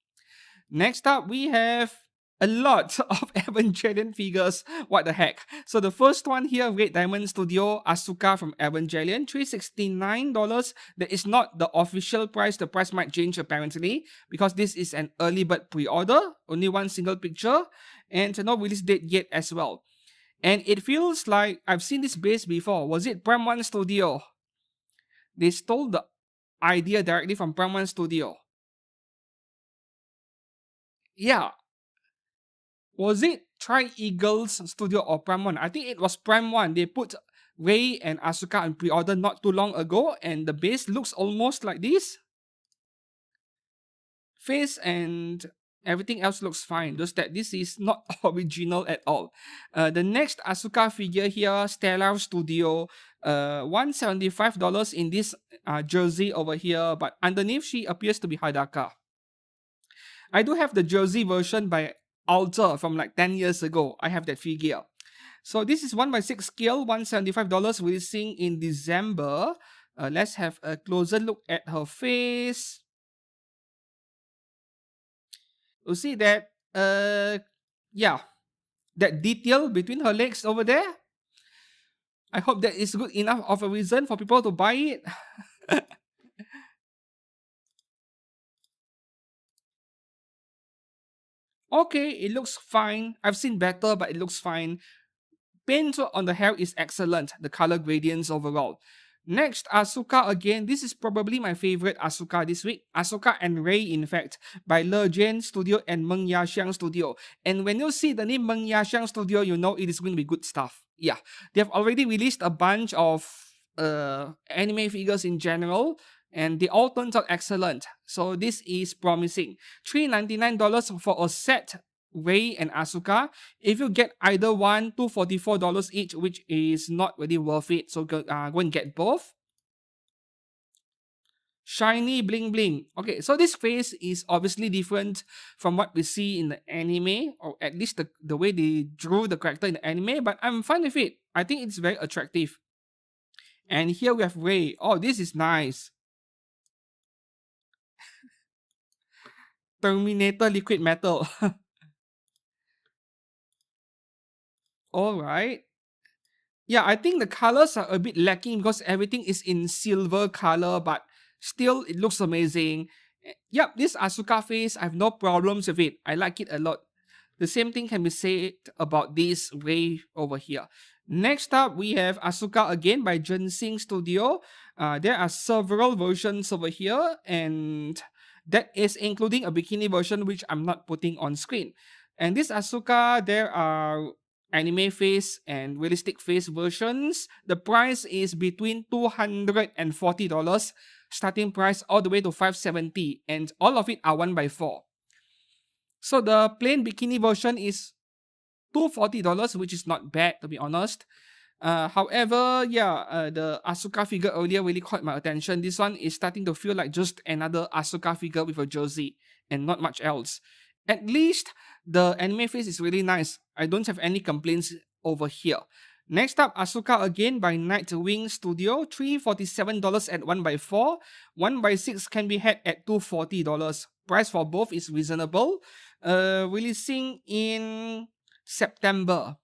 Next up, we have a lot of Evangelion figures. What the heck? So the first one here, Red Diamond Studio, Asuka from Evangelion, $369. That is not the official price. The price might change apparently because this is an early bird pre-order. Only one single picture and no release date yet as well. And it feels like I've seen this base before. Was it Prime 1 Studio? They stole the idea directly from Prime 1 Studio. Yeah, was it Tri-Eagles Studio or Prime 1? I think it was Prime 1. They put Rei and Asuka on pre-order not too long ago, and the base looks almost like this. Face and everything else looks fine, just that this is not original at all. The next Asuka figure here, Stellar Studio, $175 in this jersey over here, but underneath she appears to be Hadaka. I do have the jersey version by Alter from like 10 years ago. I have that figure. So this is 1/6 scale, $175 releasing in December. Let's have a closer look at her face. You see that, yeah, that detail between her legs over there. I hope that is good enough of a reason for people to buy it. Okay, it looks fine. I've seen better, but it looks fine. Paint on the hair is excellent. The color gradients overall. Next, Asuka again. This is probably my favorite Asuka this week. Asuka and Rei, in fact, by Le Jian Studio and Meng Yaxiang Studio. And when you see the name Meng Yaxiang Studio, you know it is going to be good stuff. Yeah, they have already released a bunch of anime figures in general, and they all turned out excellent. So this is promising. $399 for a set Rei and Asuka. If you get either one, $244 each, which is not really worth it. So go and get both. Shiny bling bling. Okay, so this face is obviously different from what we see in the anime, or at least the way they drew the character in the anime, but I'm fine with it. I think it's very attractive. And here we have Rei. Oh, this is nice. Terminator liquid metal. Alright. Yeah, I think the colors are a bit lacking because everything is in silver color, but still it looks amazing. Yep, this Asuka face, I have no problems with it. I like it a lot. The same thing can be said about this Ray over here. Next up, we have Asuka again by Gensing Studio. There are several versions over here, and that is including a bikini version, which I'm not putting on screen. And this Asuka, there are anime face and realistic face versions. The price is between $240, starting price all the way to $570, and all of it are 1x4. So the plain bikini version is $240, which is not bad to be honest. However, yeah, the Asuka figure earlier really caught my attention. This one is starting to feel like just another Asuka figure with a jersey and not much else. At least the anime face is really nice. I don't have any complaints over here. Next up, Asuka again by Nightwing Studio, $347 at 1x4. 1x6 can be had at $240. Price for both is reasonable. Releasing in September.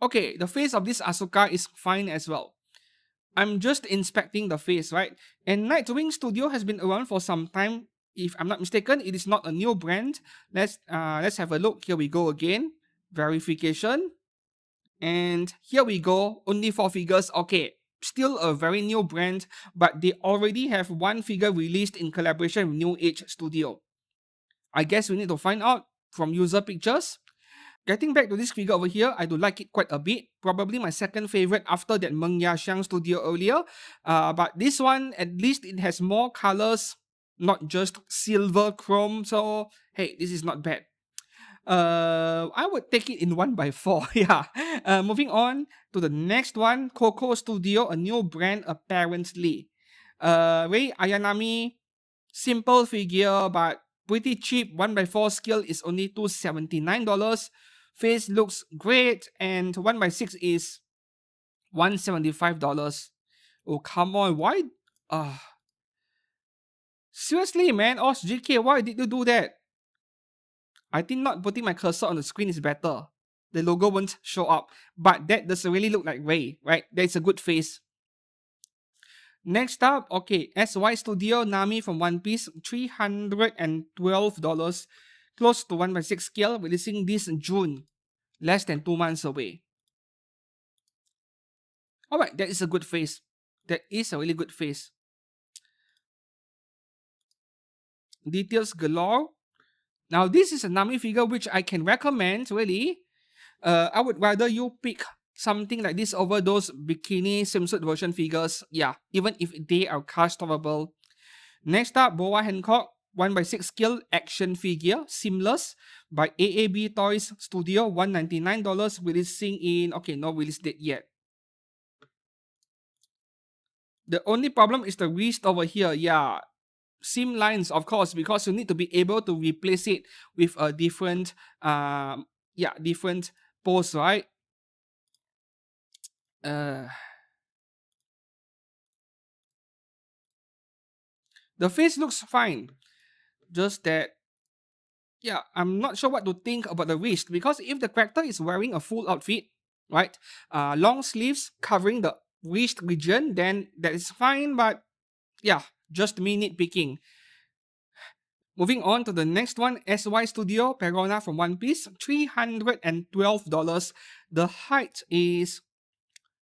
Okay, the face of this Asuka is fine as well. I'm just inspecting the face, right? And Nightwing Studio has been around for some time. If I'm not mistaken, it is not a new brand. Let's have a look. Here we go again. Verification. And here we go. Only 4 figures. Okay, still a very new brand, but they already have one figure released in collaboration with New Age Studio. I guess we need to find out from user pictures. Getting back to this figure over here, I do like it quite a bit. Probably my second favorite after that Meng Yaxiang Studio earlier. But this one, at least it has more colors, not just silver chrome. So, hey, this is not bad. I would take it in 1x4. Yeah. Moving on to the next one, Coco Studio, a new brand apparently. Rei Ayanami, simple figure, but pretty cheap. 1x4 scale is only $279. Face looks great, and 1x6 is $175. Oh, come on. Why? Seriously, man. OSGK, why did you do that? I think not putting my cursor on the screen is better. The logo won't show up. But that doesn't really look like Ray, right? That's a good face. Next up, okay, SY Studio Nami from One Piece, $312. Close to 1x6 scale, releasing this in June. Less than 2 months away. Alright, that is a good face. That is a really good face. Details galore. Now, this is a Nami figure which I can recommend, really. I would rather you pick something like this over those bikini swimsuit version figures. Yeah, even if they are customable. Next up, Boa Hancock, 1x6 scale action figure, seamless, by AAB Toys Studio, $199, releasing in, okay, no release date yet. The only problem is the wrist over here. Yeah, seam lines, of course, because you need to be able to replace it with a different, different pose, right? The face looks fine, just that, yeah, I'm not sure what to think about the wrist, because if the character is wearing a full outfit, right, long sleeves covering the wrist region, then that is fine, but yeah, just me nitpicking. Moving on to the next one, SY Studio Perona from One Piece, $312. The height is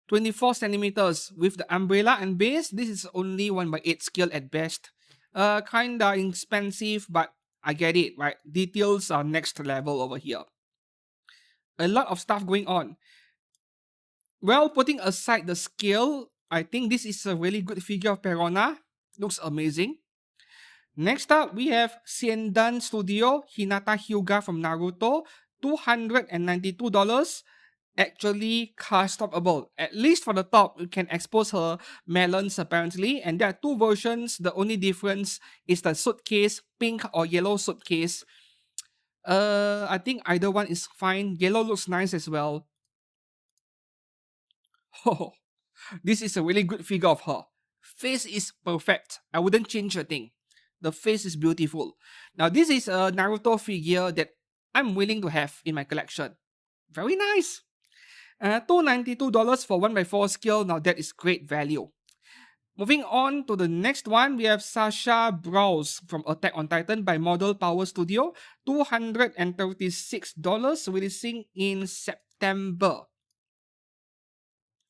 24 centimeters. With the umbrella and base, this is only 1x8 scale at best. Kinda expensive, but I get it, right? Details are next level over here. A lot of stuff going on. Well, putting aside the scale, I think this is a really good figure of Perona. Looks amazing. Next up, we have Siendan Studio Hinata Hyuga from Naruto, $292. Actually customable. At least for the top, you can expose her melons apparently, and there are 2 versions. The only difference is the suitcase, pink or yellow suitcase. I think either one is fine. Yellow looks nice as well. Oh, this is a really good figure of her. Face is perfect. I wouldn't change a thing. The face is beautiful. Now, this is a Naruto figure that I'm willing to have in my collection. Very nice. $292 for 1x4 scale. Now that is great value. Moving on to the next one, we have Sasha Browse from Attack on Titan by Model Power Studio. $236, releasing in September.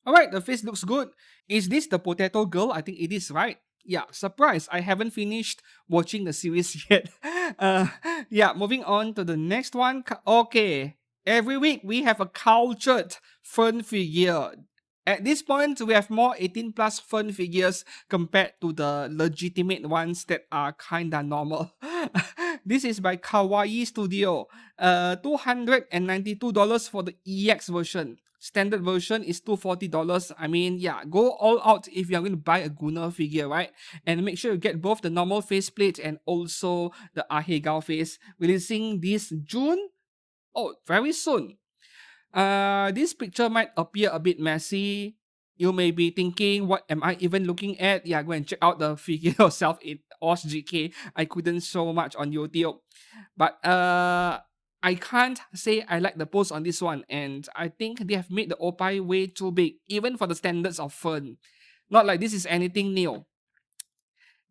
Alright, the face looks good. Is this the potato girl? I think it is, right? Yeah, surprise. I haven't finished watching the series yet. Yeah, moving on to the next one. Okay, every week we have a cultured fun figure. At this point, we have more 18 plus fun figures compared to the legitimate ones that are kinda normal. This is by Kawaii Studio. $292 for the EX version. Standard version is $240. I mean, yeah, go all out if you're going to buy a Gunner figure, right? And make sure you get both the normal faceplate and also the Ahegao face. Releasing this June. Oh, very soon. This picture might appear a bit messy. You may be thinking, what am I even looking at? Yeah, go and check out the figure yourself in OSGK. I couldn't show much on YouTube. But I can't say I like the pose on this one, and I think they have made the Oppai way too big, even for the standards of fun. Not like this is anything new.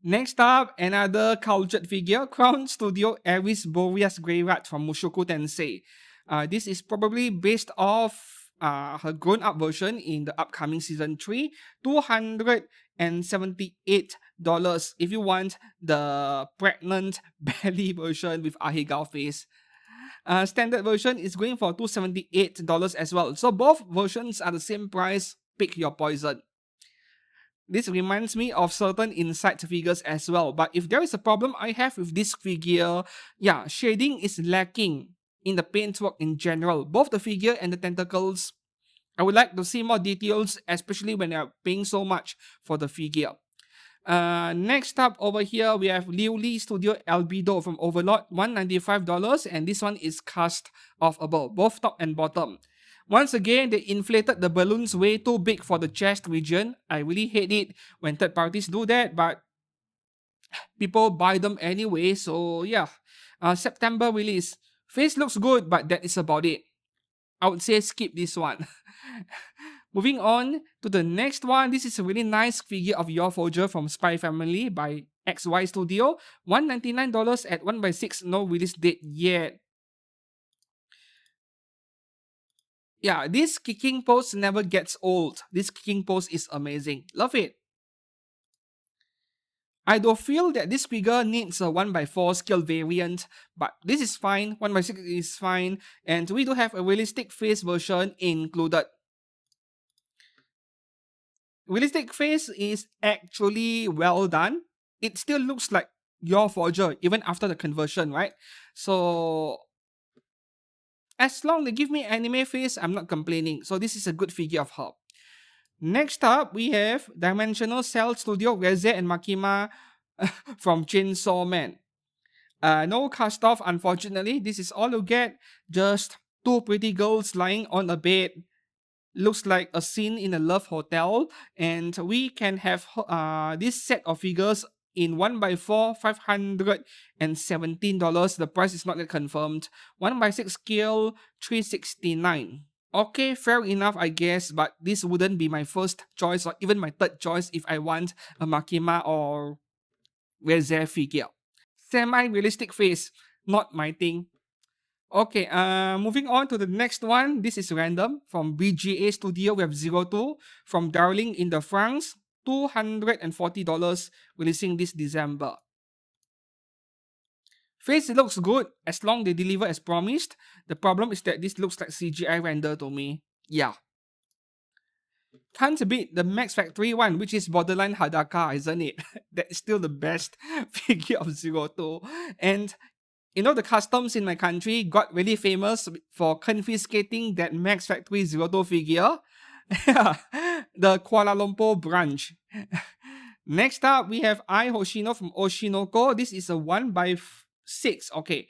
Next up, another cultured figure, Crown Studio Aris Boreas Grey Rat from Mushoku Tensei. This is probably based off her grown-up version in the upcoming season 3. $278 if you want the pregnant belly version with Ahegao face. Standard version is going for $278 as well. So both versions are the same price. Pick your poison. This reminds me of certain Insight figures as well. But if there is a problem I have with this figure, yeah, shading is lacking in the paintwork in general. Both the figure and the tentacles, I would like to see more details, especially when you're paying so much for the figure. Next up over here, we have Liu Li Studio Albedo from Overlord, $195, and this one is cast off above, both top and bottom. Once again, they inflated the balloons way too big for the chest region. I really hate it when third parties do that, but people buy them anyway, so yeah. September release. Face looks good, but that is about it. I would say skip this one. Moving on to the next one. This is a really nice figure of Your Forger from Spy Family by XY Studio. $199 at 1x6, no release date yet. Yeah, this kicking pose never gets old. This kicking pose is amazing. Love it. I do feel that this figure needs a 1x4 scale variant, but this is fine. 1x6 is fine, and we do have a realistic face version included. Realistic face is actually well done. It still looks like Your Forger even after the conversion, right? So as long as they give me anime face, I'm not complaining. So this is a good figure of her. Next up, we have Dimensional Cell Studio Reze and Makima from Chainsaw Man. No cast off, unfortunately. This is all you get. Just two pretty girls lying on a bed. Looks like a scene in a love hotel. And we can have this set of figures in 1x4, $517. The price is not yet confirmed. 1x6 scale, $369. Okay, fair enough, I guess, but this wouldn't be my first choice or even my third choice if I want a Makima or Reze figure. Semi-realistic face, not my thing. Okay, moving on to the next one. This is random from BGA Studio. We have 02 from Darling in the France. $240, releasing this December. Face looks good as long as they deliver as promised. The problem is that this looks like CGI render to me. Yeah. Can't beat the Max Factory one, which is borderline Hadaka, isn't it? That's still the best figure of 02. And you know, the customs in my country got really famous for confiscating that Max Factory 02 figure. The Kuala Lumpur branch. Next up, we have Ai Hoshino from Oshinoko. This is a 1x6. Okay.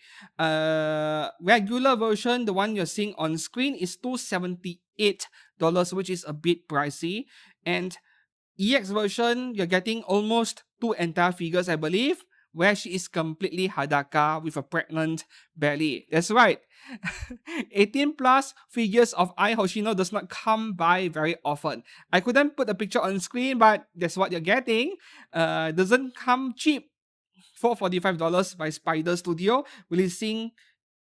Regular version, the one you're seeing on screen, is $278, which is a bit pricey. And EX version, you're getting almost two entire figures, I believe. where she is completely hadaka with a pregnant belly. That's right. 18 plus figures of Ai Hoshino does not come by very often. I couldn't put a picture on screen, but that's what you're getting. Doesn't come cheap. For $45 by Spider Studio, releasing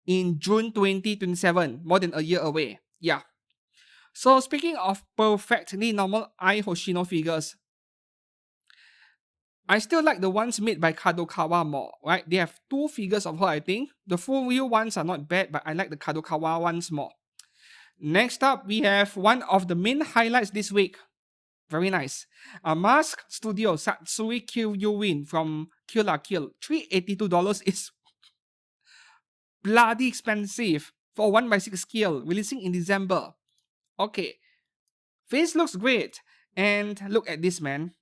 in June 2027, more than a year away. Yeah. So speaking of perfectly normal Ai Hoshino figures, I still like the ones made by Kadokawa more, right? They have 2 figures of her, I think. The full view ones are not bad, but I like the Kadokawa ones more. Next up, we have one of the main highlights this week. Very nice. A Mask Studio Satsui Kiryuin from Kill la Kill. $382 is bloody expensive for 1x6 scale, releasing in December. Okay, face looks great. And look at this, man.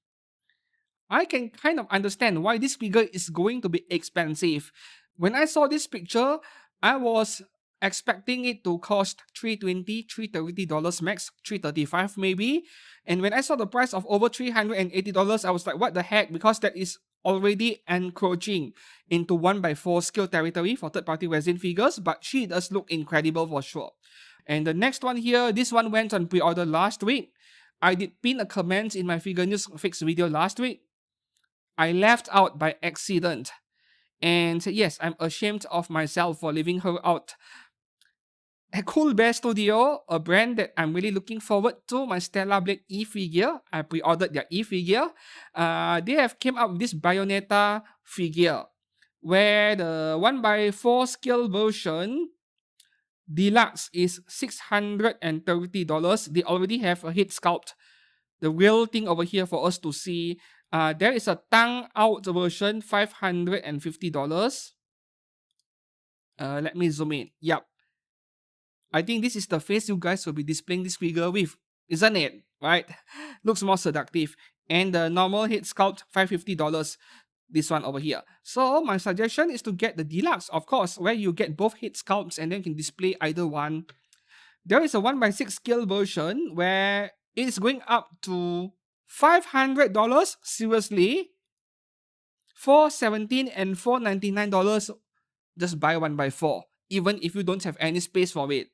I can kind of understand why this figure is going to be expensive. When I saw this picture, I was expecting it to cost $320, $330 max, $335 maybe. And when I saw the price of over $380, I was like, what the heck? Because that is already encroaching into 1x4 scale territory for third-party resin figures, but she does look incredible for sure. And the next one here, this one went on pre-order last week. I did pin a comment in my Figure News Fix video last week. I left out by accident. And yes, I'm ashamed of myself for leaving her out. At Cool Bear Studio, a brand that I'm really looking forward to, my Stellar Blade e-figure. I pre-ordered their e-figure. They have came up with this Bayonetta figure, where the 1x4 scale version deluxe is $630. They already have a head sculpt. The real thing over here for us to see, there is a tongue out version, $550. Let me zoom in. Yep. I think this is the face you guys will be displaying this figure with, isn't it? Right? Looks more seductive. And the normal head sculpt, $550. This one over here. So my suggestion is to get the deluxe, of course, where you get both head sculpts and then you can display either one. There is a 1x6 scale version where it's going up to $500. Seriously? $417 and $499. Just buy 1x4, even if you don't have any space for it.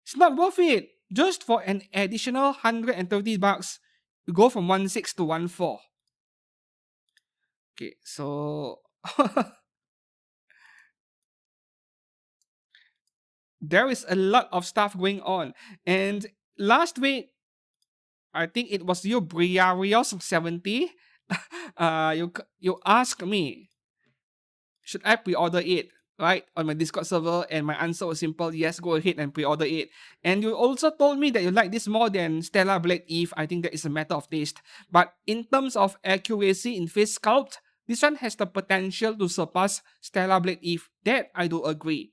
It's not worth it. Just for an additional $130, you go from 1.6 to 1.4. Okay, so there is a lot of stuff going on. And last week, I think it was you, Briarios70. You asked me, should I pre-order it? Right, on my Discord server, and my answer was simple, yes, go ahead and pre-order it. And you also told me that you like this more than Stellar Blade Eve. I think that is a matter of taste. But in terms of accuracy in face sculpt, this one has the potential to surpass Stellar Blade Eve. That I do agree.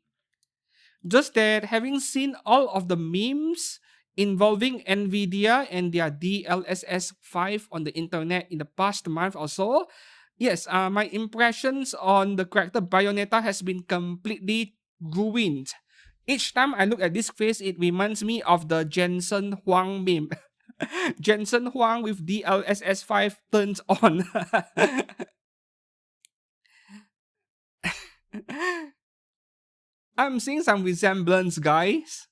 Just that having seen all of the memes involving Nvidia and their DLSS 5 on the internet in the past month or so, yes, my impressions on the character Bayonetta has been completely ruined. Each time I look at this face, it reminds me of the Jensen Huang meme. Jensen Huang with DLSS 5 turned on. I'm seeing some resemblance, guys.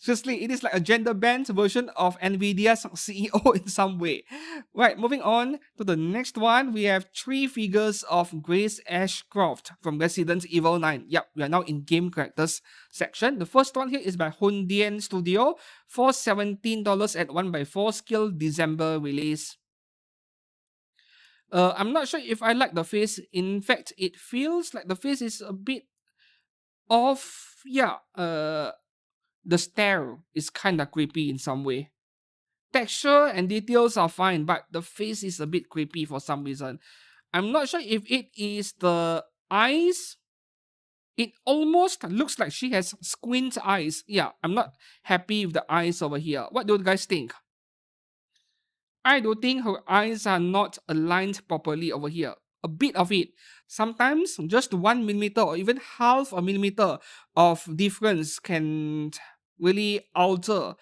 Seriously, it is like a gender-bent version of Nvidia's CEO in some way. Right, moving on to the next one, we have 3 figures of Grace Ashcroft from Resident Evil 9. Yep, we are now in game characters section. The first one here is by Hundian Studio for $17 at 1x4 scale, December release. I'm not sure if I like the face. In fact, it feels like the face is a bit off. Yeah, the stare is kinda creepy in some way. Texture and details are fine, but the face is a bit creepy for some reason. I'm not sure if it is the eyes. It almost looks like she has squint eyes. Yeah, I'm not happy with the eyes over here. What do you guys think? I do think her eyes are not aligned properly over here. A bit of it. Sometimes just 1mm or even half a millimeter of difference can really alter,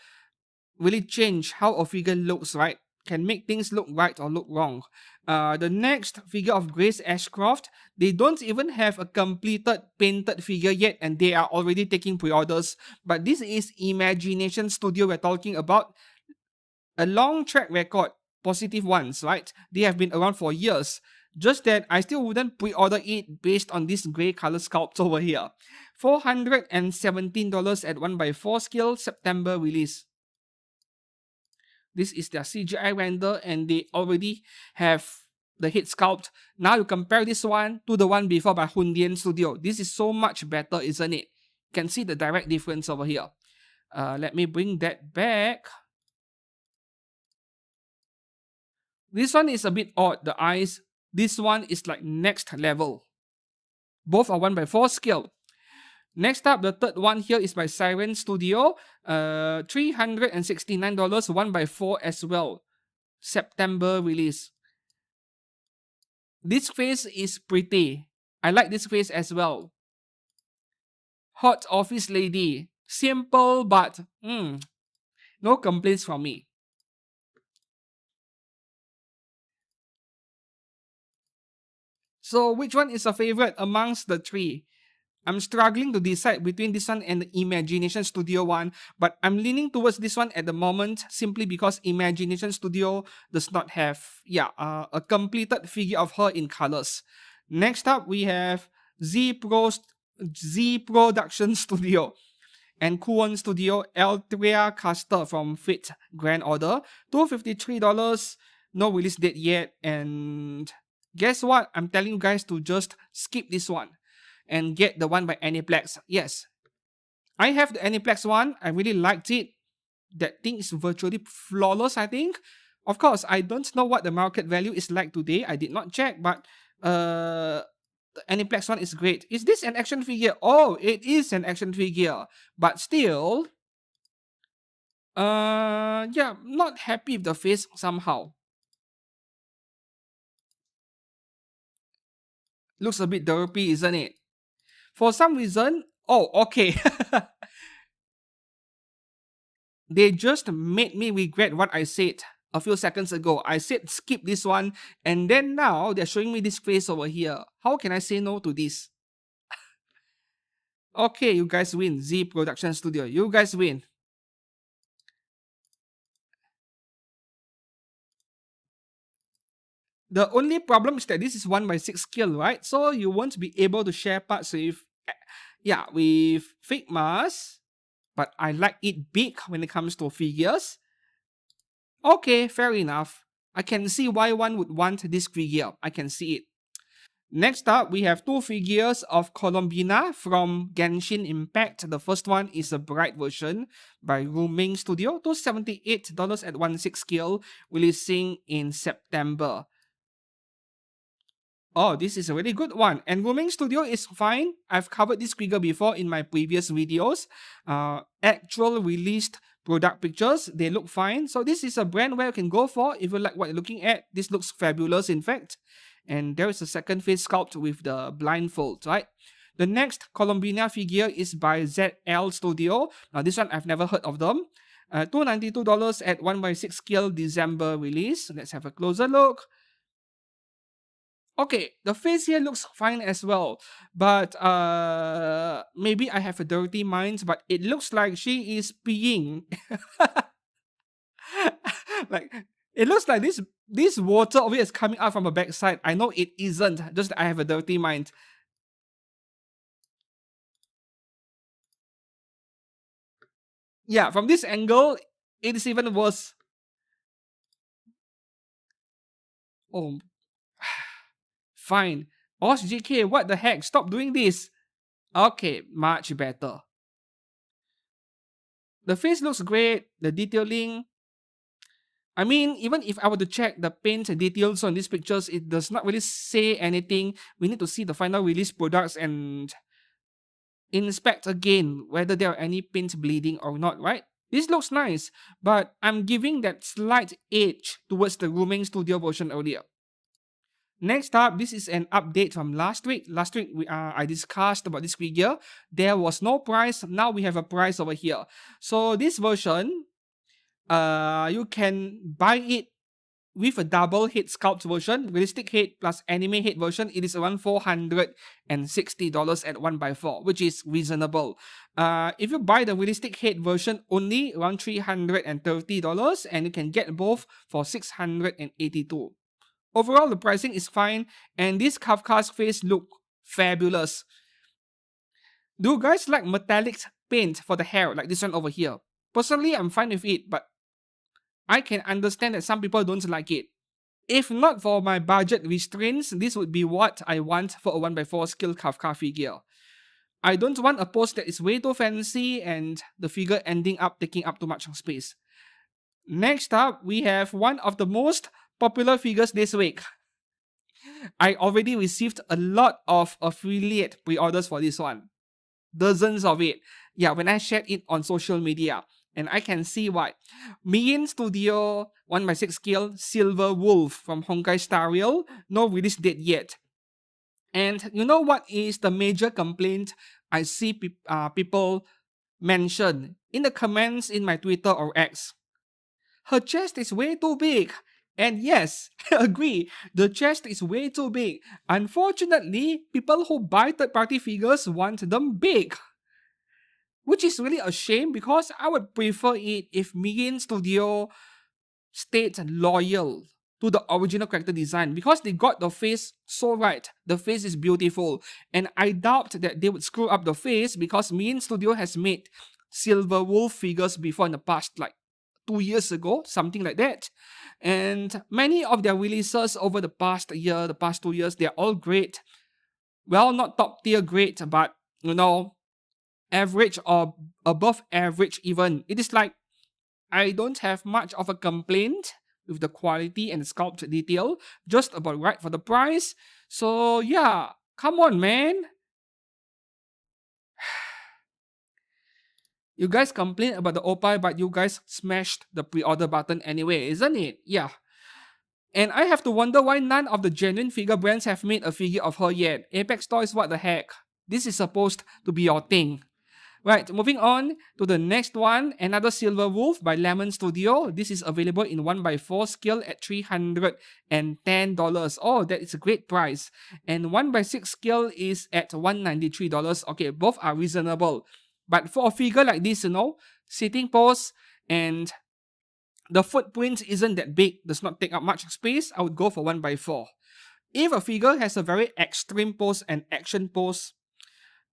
really change how a figure looks, right? can make things look right or look wrong. The next figure of Grace Ashcroft, they don't even have a completed painted figure yet, and they are already taking pre-orders. But this is Imagination Studio we're talking about. A long track record, positive ones, right? They have been around for years. Just that I still wouldn't pre-order it based on this grey color sculpt over here. $417 at 1x4 scale, September release. This is their CGI render and they already have the head sculpt. Now you compare this one to the one before by Hundian Studio. This is so much better, isn't it? You can see the direct difference over here. Let me bring that back. This one is a bit odd, the eyes. This one is like next level. Both are 1x4 scale. Next up, the third one here is by Siren Studio. $369, 1x4 as well. September release. This face is pretty. I like this face as well. Hot office lady. Simple, but no complaints from me. So which one is a favorite amongst the three? I'm struggling to decide between this one and the Imagination Studio one, but I'm leaning towards this one at the moment simply because Imagination Studio does not have a completed figure of her in colors. Next up, we have Z Production Studio and Kuon Studio Altria Caster from Fate Grand Order. $253, no release date yet, and guess what? I'm telling you guys to just skip this one and get the one by Aniplex. Yes, I have the Aniplex one. I really liked it. That thing is virtually flawless, I think. Of course, I don't know what the market value is like today. I did not check, but the Aniplex one is great. Is this an action figure? Oh, it is an action figure. But still, not happy with the face somehow. Looks a bit derpy, isn't it? For some reason, oh, okay. They just made me regret what I said a few seconds ago. I said skip this one, and then now they're showing me this face over here. How can I say no to this? Okay, you guys win. Z Production Studio. You guys win. The only problem is that this is 1x6 scale, right? So you won't be able to share parts with Figmas. But I like it big when it comes to figures. Okay, fair enough. I can see why one would want this figure. I can see it. Next up, we have two figures of Colombina from Genshin Impact. The first one is a bright version by Ruming Studio, $278 at 1/6 scale, releasing in September. Oh, this is a really good one. And Ruming Studio is fine. I've covered this figure before in my previous videos. Actual released product pictures, they look fine. So this is a brand where you can go for if you like what you're looking at. This looks fabulous, in fact. And there is a second face sculpt with the blindfold, right? The next Colombina figure is by ZL Studio. Now this one, I've never heard of them. $292 at 1x6 scale, December release. Let's have a closer look. Okay, the face here looks fine as well, but maybe I have a dirty mind, but it looks like she is peeing. Like, it looks like this water over here is coming out from her backside. I know it isn't, just that I have a dirty mind. Yeah, from this angle, it is even worse. Oh, fine. OSGK, what the heck? Stop doing this. Okay, much better. The face looks great. The detailing. I mean, even if I were to check the paint details on these pictures, it does not really say anything. We need to see the final release products and inspect again whether there are any paint bleeding or not, right? This looks nice, but I'm giving that slight edge towards the Ruming Studio version earlier. Next up, this is an update from last week. Last week, I discussed about this figure. There was no price. Now we have a price over here. So this version, you can buy it with a double head sculpt version, realistic head plus anime head version, it is around $460 at 1x4, which is reasonable. If you buy the realistic head version only, around $330, and you can get both for $682. Overall, the pricing is fine, and this Kafka's face look fabulous. Do you guys like metallic paint for the hair, like this one over here? Personally, I'm fine with it, but I can understand that some people don't like it. If not for my budget restraints, this would be what I want for a 1x4 scale Kafka figure. I don't want a pose that is way too fancy and the figure ending up taking up too much space. Next up, we have one of the most popular figures this week. I already received a lot of affiliate pre-orders for this one. Dozens of it. Yeah, when I shared it on social media. And I can see why. Miin Studio 1x6 scale Silver Wolf from Honkai Star Rail. No release date yet. And you know what is the major complaint I see people mention in the comments in my Twitter or X? Her chest is way too big. And yes, I agree, the chest is way too big. Unfortunately, people who buy third-party figures want them big. Which is really a shame because I would prefer it if Miin Studio stayed loyal to the original character design because they got the face so right. The face is beautiful, and I doubt that they would screw up the face because Miin Studio has made Silver Wolf figures before in the past, like 2 years ago, something like that. And many of their releases over the past 2 years, they're all great. Well, not top tier great, but you know, average or above average even. It is like I don't have much of a complaint with the quality and sculpt detail, just about right for the price. So yeah, come on man. You guys complain about the OPI, but you guys smashed the pre-order button anyway, isn't it? Yeah. And I have to wonder why none of the genuine figure brands have made a figure of her yet. Apex Toys, what the heck? This is supposed to be your thing. Right, moving on to the next one, another Silver Wolf by Lemon Studio. This is available in 1x4 scale at $310. Oh, that is a great price. And 1x6 scale is at $193. Okay, both are reasonable. But for a figure like this, you know, sitting pose and the footprint isn't that big, does not take up much space, I would go for 1x4. If a figure has a very extreme pose and action pose,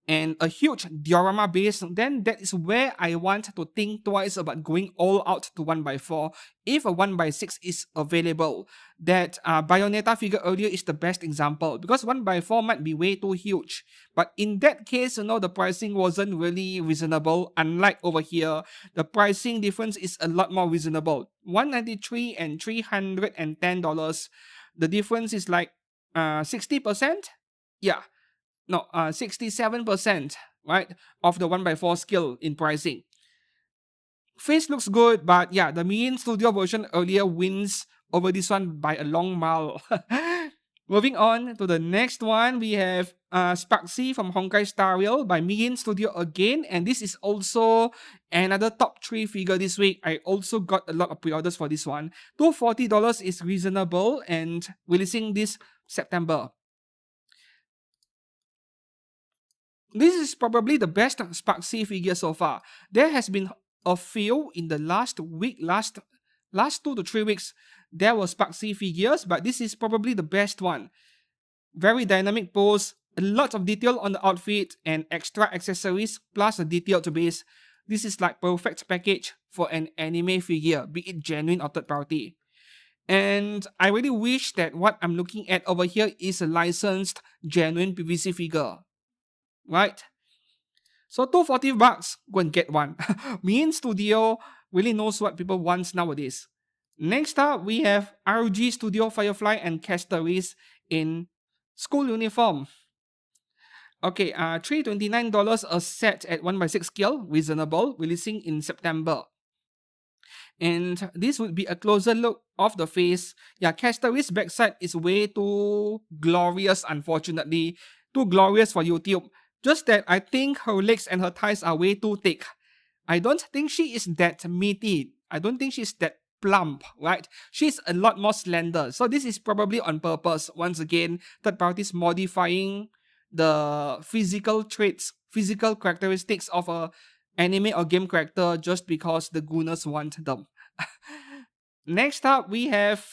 and a huge diorama base, then that is where I want to think twice about going all out to 1x4 if a 1x6 is available. That Bayonetta figure earlier is the best example because 1x4 might be way too huge. But in that case, you know, the pricing wasn't really reasonable. Unlike over here, the pricing difference is a lot more reasonable. $193 and $310. The difference is like 60%? Yeah. No, 67%, right, of the 1x4 scale in pricing. Face looks good, but yeah, the Miin Studio version earlier wins over this one by a long mile. Moving on to the next one, we have Sparksy from Honkai Star Rail by Miin Studio again, and this is also another top 3 figure this week. I also got a lot of pre-orders for this one. $240 is reasonable and releasing this September. This is probably the best Sparksy figure so far. There has been a few in the last 2 to 3 weeks. There were Sparksy figures, but this is probably the best one. Very dynamic pose, a lot of detail on the outfit, and extra accessories plus a detailed base. This is like perfect package for an anime figure, be it genuine or third party. And I really wish that what I'm looking at over here is a licensed genuine PVC figure. Right? So $240, go and get one. Miin Studio really knows what people want nowadays. Next up, we have RG Studio Firefly and Castoris in school uniform. Okay, $329 a set at 1x6 scale, reasonable, releasing in September. And this would be a closer look of the face. Yeah, Castoris' backside is way too glorious, unfortunately. Too glorious for YouTube. Just that I think her legs and her thighs are way too thick. I don't think she is that meaty. I don't think she's that plump, right? She's a lot more slender. So this is probably on purpose. Once again, third parties modifying the physical traits, physical characteristics of a anime or game character just because the Gooners want them. Next up, we have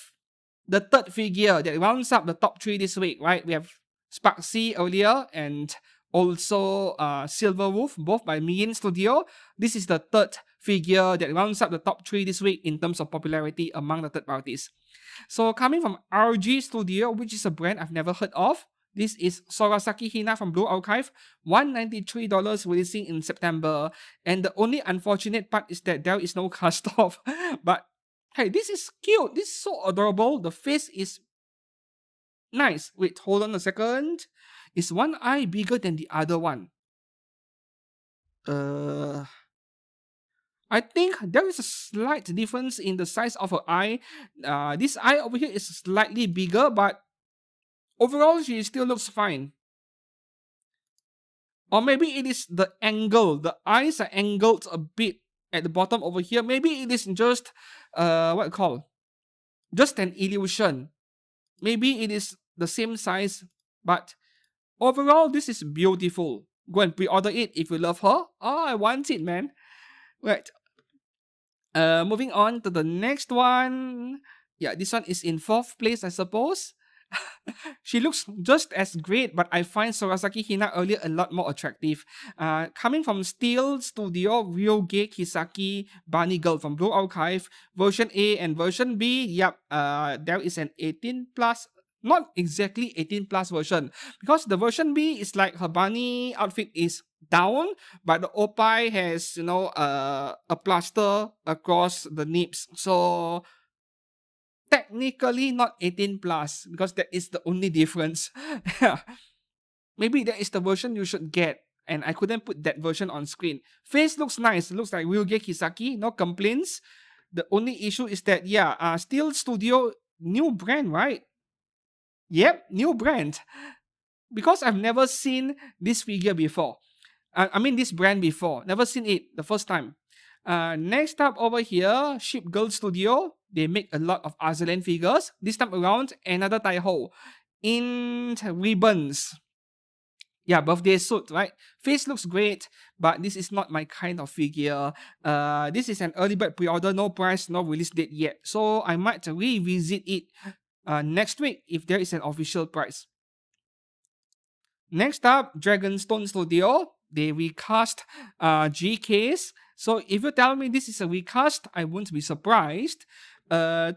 the third figure that rounds up the top 3 this week, right? We have Sparksy earlier and also Silver Wolf, both by Miin Studio. This is the third figure that rounds up the top 3 this week in terms of popularity among the third parties. So coming from RG Studio, which is a brand I've never heard of, this is Sorasaki Hina from Blue Archive, $193 releasing in September. And the only unfortunate part is that there is no cast off. But hey, this is cute. This is so adorable. The face is nice. Wait, hold on a second. Is one eye bigger than the other one? I think there is a slight difference in the size of her eye. This eye over here is slightly bigger, but overall she still looks fine. Or maybe it is the angle. The eyes are angled a bit at the bottom over here. Maybe it is just what you call? Just an illusion. Maybe it is the same size, but overall this is beautiful. Go and pre-order it if you love her. Oh, I want it, man. Right. Moving on to the next one. Yeah, this one is in 4th place, I suppose. She looks just as great, but I find Sorasaki Hina earlier a lot more attractive. Coming from Steel Studio, Ryoge Kisaki Bunny Girl from Blue Archive, version A and version B. Yep, there is an 18 plus, not exactly 18 plus version, because the version B is like her bunny outfit is down, but the opai has, a plaster across the nips. So technically not 18 plus, because that is the only difference. Maybe that is the version you should get, and I couldn't put that version on screen. Face looks nice, looks like Ryuge Kisaki, no complaints. The only issue is that, Steel Studio, new brand, right? Yep, new brand. Because I've never seen this figure before. This brand before. Never seen it the first time. Next up over here, Ship Girl Studio. They make a lot of Azalen figures. This time around, another Taiho in ribbons. Yeah, birthday suit, right? Face looks great, but this is not my kind of figure. This is an early bird pre-order, no price, no release date yet. So I might revisit it next week if there is an official price. Next up, Dragonstone Studio. They recast GKs. So if you tell me this is a recast, I won't be surprised. A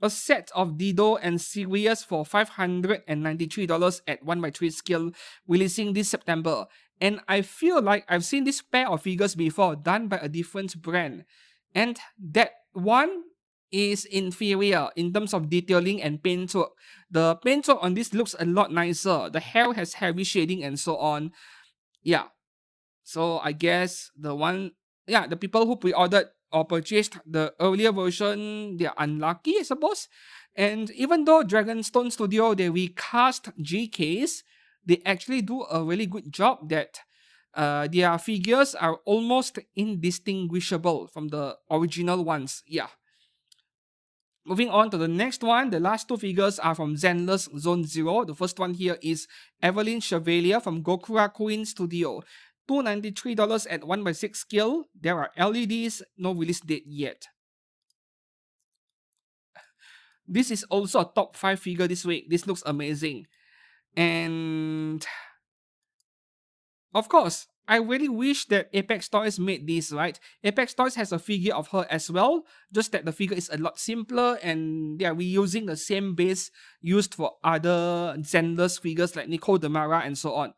set of Dido and Sirius for $593 at 1/3 scale, releasing this September. And I feel like I've seen this pair of figures before, done by a different brand. And that one is inferior in terms of detailing and paintwork. The paintwork on this looks a lot nicer. The hair has heavy shading and so on. Yeah. So I guess the people who pre-ordered or purchased the earlier version, they're unlucky, I suppose. And even though Dragonstone Studio, they recast GKs, they actually do a really good job that their figures are almost indistinguishable from the original ones. Yeah. Moving on to the next one, the last 2 figures are from Zenless Zone Zero. The first one here is Evelyn Chevalier from Gokura Queen Studio. $293 at 1/6 scale. There are LEDs, no release date yet. This is also a top 5 figure this week. This looks amazing. And of course, I really wish that Apex Toys made this, right? Apex Toys has a figure of her as well, just that the figure is a lot simpler and they are reusing the same base used for other Zenless figures like Nicole Demara and so on.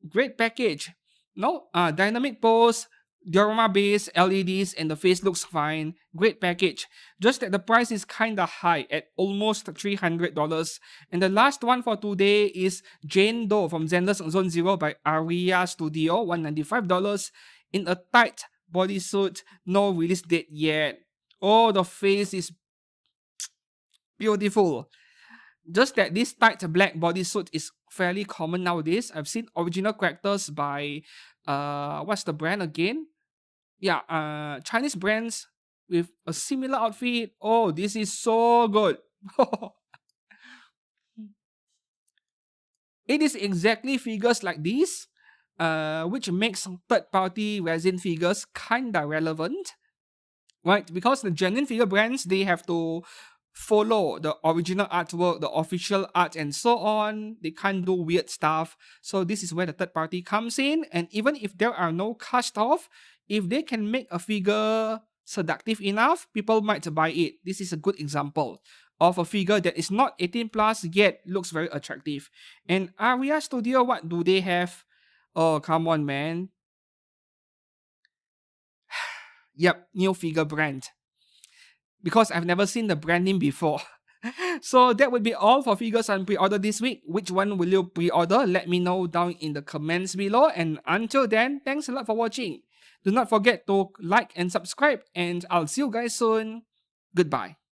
Great package. No, dynamic pose, diorama base, LEDs, and the face looks fine. Great package. Just that the price is kinda high at almost $300. And the last one for today is Jane Doe from Zenless Zone Zero by Aria Studio, $195 in a tight bodysuit, no release date yet. Oh, the face is beautiful. Just that this tight black bodysuit is fairly common nowadays. I've seen original characters by what's the brand again? Yeah, Chinese brands with a similar outfit. Oh, this is so good. It is exactly figures like these, which makes third-party resin figures kinda relevant, right? Because the genuine figure brands, they have to follow the original artwork, the official art, and so on. They can't do weird stuff. So this is where the third party comes in. And even if there are no cast off, if they can make a figure seductive enough, people might buy it. This is a good example of a figure that is not 18 plus yet looks very attractive. And Aria Studio, what do they have? Oh, come on, man. Yep, new figure brand. Because I've never seen the brand name before. So that would be all for figures on pre-order this week. Which one will you pre-order? Let me know down in the comments below. And until then, thanks a lot for watching. Do not forget to like and subscribe, and I'll see you guys soon. Goodbye.